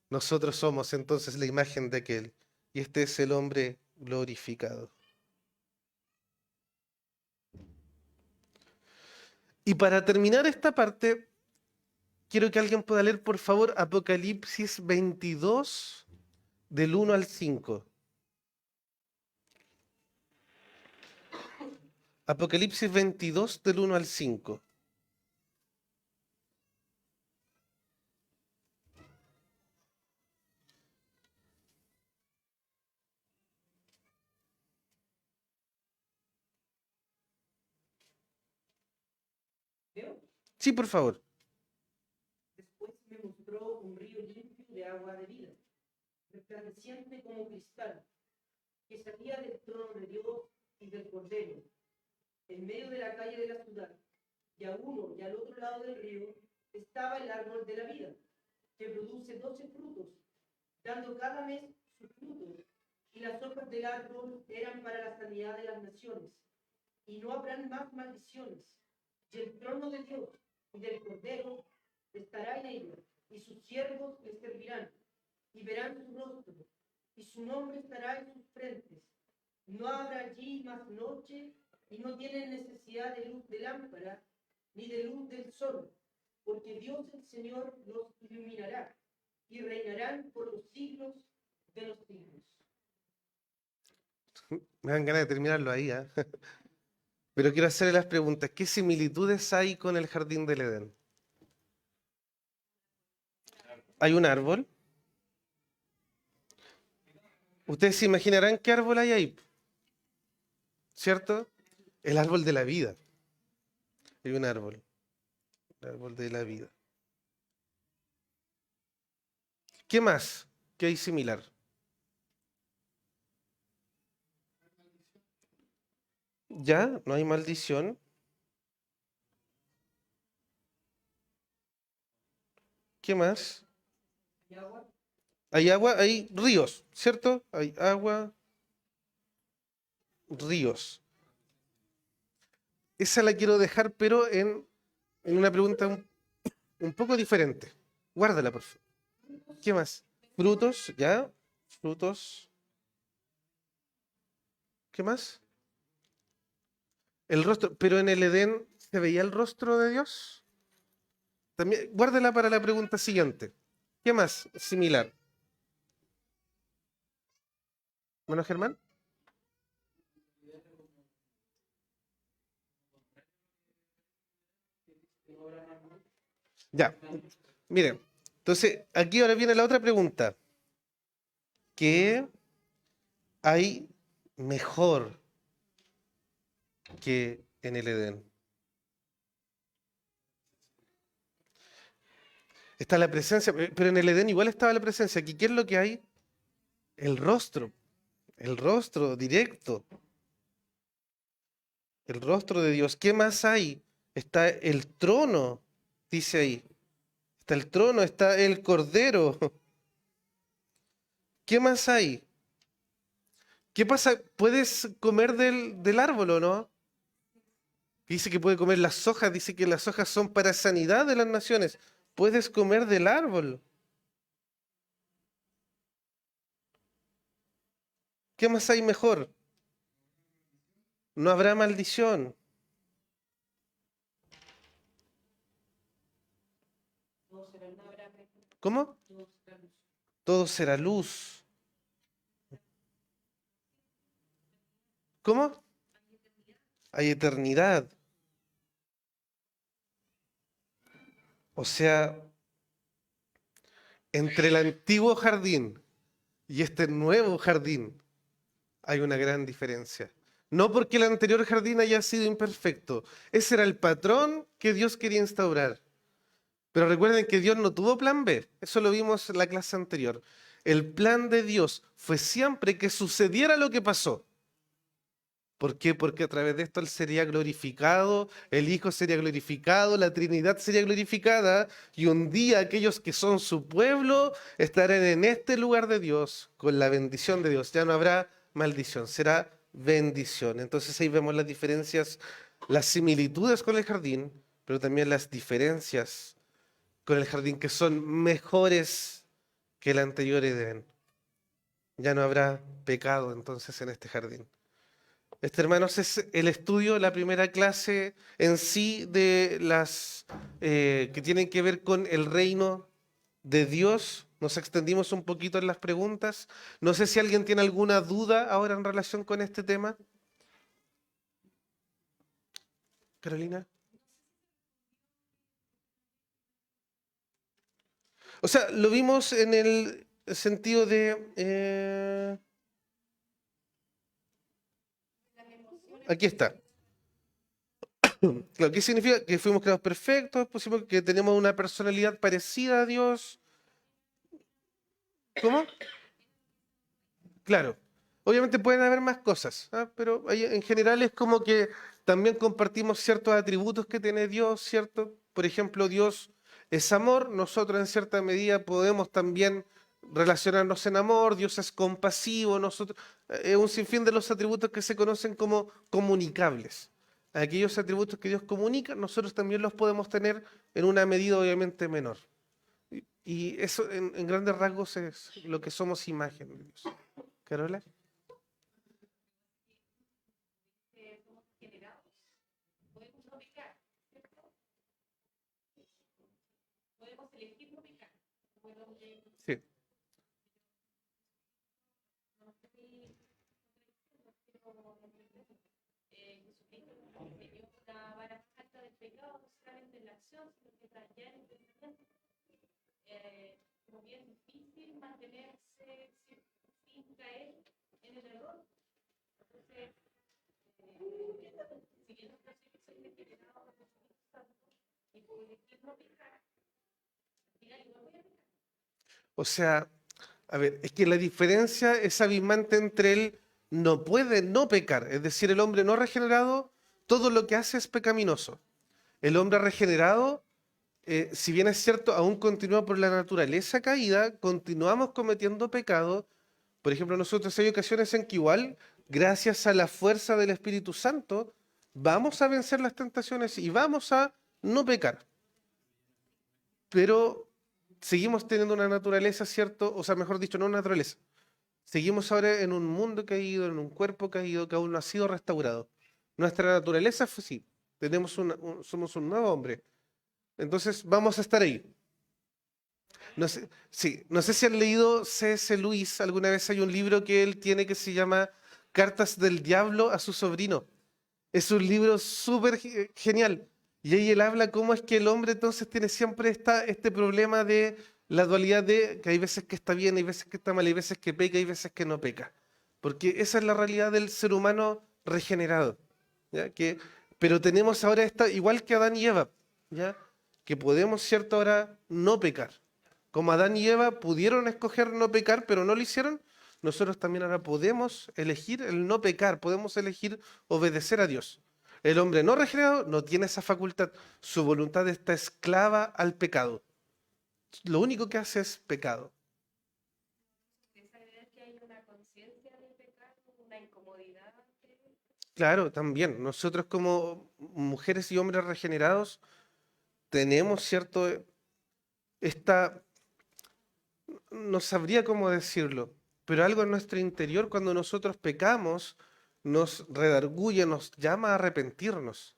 Nosotros somos entonces la imagen de aquel, y este es el hombre glorificado. Y para terminar esta parte, quiero que alguien pueda leer, por favor, Apocalipsis 22, del 1 al 5. Apocalipsis 22, del 1 al 5. ¿Veo? Sí, por favor. Después me mostró un río limpio de agua de vida, resplandeciente como cristal, que salía del trono de Dios y del Cordero, en medio de la calle de la ciudad. Y a uno y al otro lado del río estaba el árbol de la vida, que produce 12 frutos, dando cada mes su fruto, y las hojas del árbol eran para la sanidad de las naciones, y no habrán más maldiciones. Y el trono de Dios y del Cordero estará en ella, y sus siervos le servirán, y verán su rostro, y su nombre estará en sus frentes. No habrá allí más noche, y no tienen necesidad de luz de lámpara, ni de luz del sol, porque Dios el Señor los iluminará, y reinarán por los siglos de los siglos. Me dan ganas de terminarlo ahí, ¿eh? Pero quiero hacerle las preguntas. ¿Qué similitudes hay con el jardín del Edén? Hay un árbol. Ustedes se imaginarán qué árbol hay ahí, ¿cierto? El árbol de la vida. Hay un árbol. El árbol de la vida. ¿Qué más? ¿Qué hay similar? ¿Ya? ¿No hay maldición? ¿Qué más? ¿Y agua? Hay agua, hay ríos, ¿cierto? Hay agua, ríos. Esa la quiero dejar, pero en una pregunta un poco diferente. Guárdala, por favor. ¿Qué más? Frutos, ¿ya? Frutos. ¿Qué más? El rostro. ¿Pero en el Edén se veía el rostro de Dios? También, guárdala para la pregunta siguiente. ¿Qué más? Similar. ¿Bueno, Germán? Ya. Miren. Entonces, aquí ahora viene la otra pregunta. ¿Qué hay mejor que en el Edén? Está la presencia, pero en el Edén igual estaba la presencia. Aquí, ¿qué es lo que hay? El rostro directo, el rostro de Dios. ¿Qué más hay? Está el trono, dice ahí. Está el trono, está el cordero. ¿Qué más hay? ¿Qué pasa? ¿Puedes comer del árbol o no? Dice que puede comer las hojas, dice que las hojas son para sanidad de las naciones. Puedes comer del árbol. ¿Qué más hay mejor? No habrá maldición. No será nada, ¿Cómo? todo será luz. Todo será luz. ¿Cómo? Hay eternidad. O sea, entre el antiguo jardín y este nuevo jardín hay una gran diferencia. No porque el anterior jardín haya sido imperfecto. Ese era el patrón que Dios quería instaurar. Pero recuerden que Dios no tuvo plan B. Eso lo vimos en la clase anterior. El plan de Dios fue siempre que sucediera lo que pasó. ¿Por qué? Porque a través de esto Él sería glorificado, el Hijo sería glorificado, la Trinidad sería glorificada, y un día aquellos que son su pueblo estarán en este lugar de Dios con la bendición de Dios. Ya no habrá maldición, será bendición. Entonces ahí vemos las diferencias, las similitudes con el jardín, pero también las diferencias con el jardín que son mejores que el anterior Edén. Ya no habrá pecado entonces en este jardín. Este, hermanos, es el estudio, la primera clase en sí de las que tienen que ver con el reino de Dios. Nos extendimos un poquito en las preguntas. No sé si alguien tiene alguna duda ahora en relación con este tema. Carolina. O sea, lo vimos en el sentido de... aquí está. Claro, ¿qué significa? Que fuimos creados perfectos, pusimos que tenemos una personalidad parecida a Dios. ¿Cómo? Claro. Obviamente pueden haber más cosas, ¿ah? Pero en general es como que también compartimos ciertos atributos que tiene Dios, ¿cierto? Por ejemplo, Dios es amor, nosotros en cierta medida podemos también relacionarnos en amor, Dios es compasivo, nosotros, es un sinfín de los atributos que se conocen como comunicables. Aquellos atributos que Dios comunica, nosotros también los podemos tener en una medida obviamente menor. Y eso en grandes rasgos es lo que somos imagen de Dios. ¿Carola? Somos generados, podemos no pecar, ¿cierto? Podemos elegir no pecar. Como el hombre Sí. no estoy Jesucristo nos enseñó la vara más alta del pecado, no solamente en la acción, sino que también en el pensamiento. Como bien difícil mantenerse sin caer en el error. Entonces, siguiendo el proceso degenerado de Espíritu Santo y por elegir no pecar, al final igual voy a pecar. O sea, a ver, es que la diferencia es abismante entre él no puede no pecar, es decir, el hombre no regenerado, todo lo que hace es pecaminoso. El hombre regenerado, si bien es cierto, aún continúa por la naturaleza caída, continuamos cometiendo pecado. Por ejemplo, nosotros hay ocasiones en que igual, gracias a la fuerza del Espíritu Santo, vamos a vencer las tentaciones y vamos a no pecar. Pero seguimos teniendo una naturaleza, ¿cierto? O sea, mejor dicho, no una naturaleza. Seguimos ahora en un mundo caído, en un cuerpo caído que aún no ha sido restaurado. Nuestra naturaleza fue sí, somos un nuevo hombre. Entonces vamos a estar ahí. No sé, sí, no sé si han leído C.S. Lewis, alguna vez hay un libro que él tiene que se llama Cartas del Diablo a su sobrino. Es un libro súper genial. Y ahí él habla cómo es que el hombre entonces tiene siempre este problema de la dualidad de que hay veces que está bien, hay veces que está mal, hay veces que peca, hay veces que no peca. Porque esa es la realidad del ser humano regenerado. ¿Ya? Pero tenemos ahora esta, igual que Adán y Eva, ¿ya? Que podemos, ¿cierto?, ahora no pecar. Como Adán y Eva pudieron escoger no pecar, pero no lo hicieron, nosotros también ahora podemos elegir el no pecar, podemos elegir obedecer a Dios. El hombre no regenerado no tiene esa facultad, su voluntad está esclava al pecado. Lo único que hace es pecado. Esa idea es que hay una conciencia del pecado, una incomodidad. Claro, también. Nosotros como mujeres y hombres regenerados tenemos, ¿cierto? No sabría cómo decirlo, pero algo en nuestro interior cuando nosotros pecamos nos redarguye, nos llama a arrepentirnos.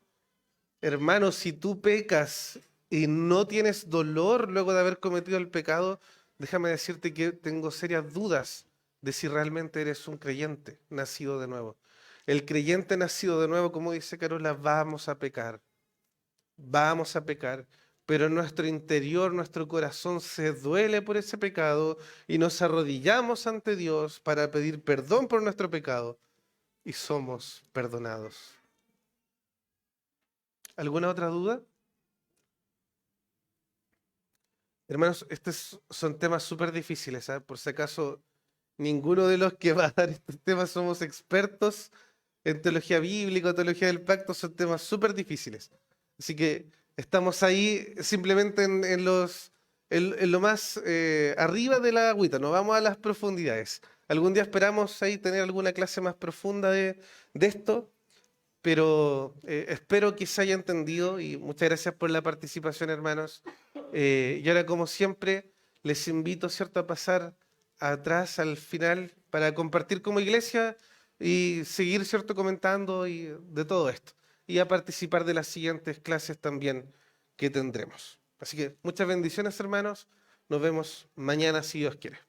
Hermano, si tú pecas y no tienes dolor luego de haber cometido el pecado, déjame decirte que tengo serias dudas de si realmente eres un creyente nacido de nuevo. El creyente nacido de nuevo, como dice Carola, vamos a pecar, pero en nuestro interior, nuestro corazón se duele por ese pecado y nos arrodillamos ante Dios para pedir perdón por nuestro pecado y somos perdonados. ¿Alguna otra duda? Hermanos, estos son temas súper difíciles, ¿sabes? Por si acaso, ninguno de los que va a dar estos temas somos expertos en teología bíblica, teología del pacto, son temas súper difíciles. Así que estamos ahí simplemente en lo más arriba de la agüita, no vamos a las profundidades. Algún día esperamos ahí tener alguna clase más profunda de esto, pero espero que se haya entendido y muchas gracias por la participación, hermanos. Y ahora, como siempre, les invito, ¿cierto?, a pasar atrás al final para compartir como iglesia y seguir, ¿cierto?, comentando y de todo esto. Y a participar de las siguientes clases también que tendremos. Así que muchas bendiciones, hermanos. Nos vemos mañana si Dios quiere.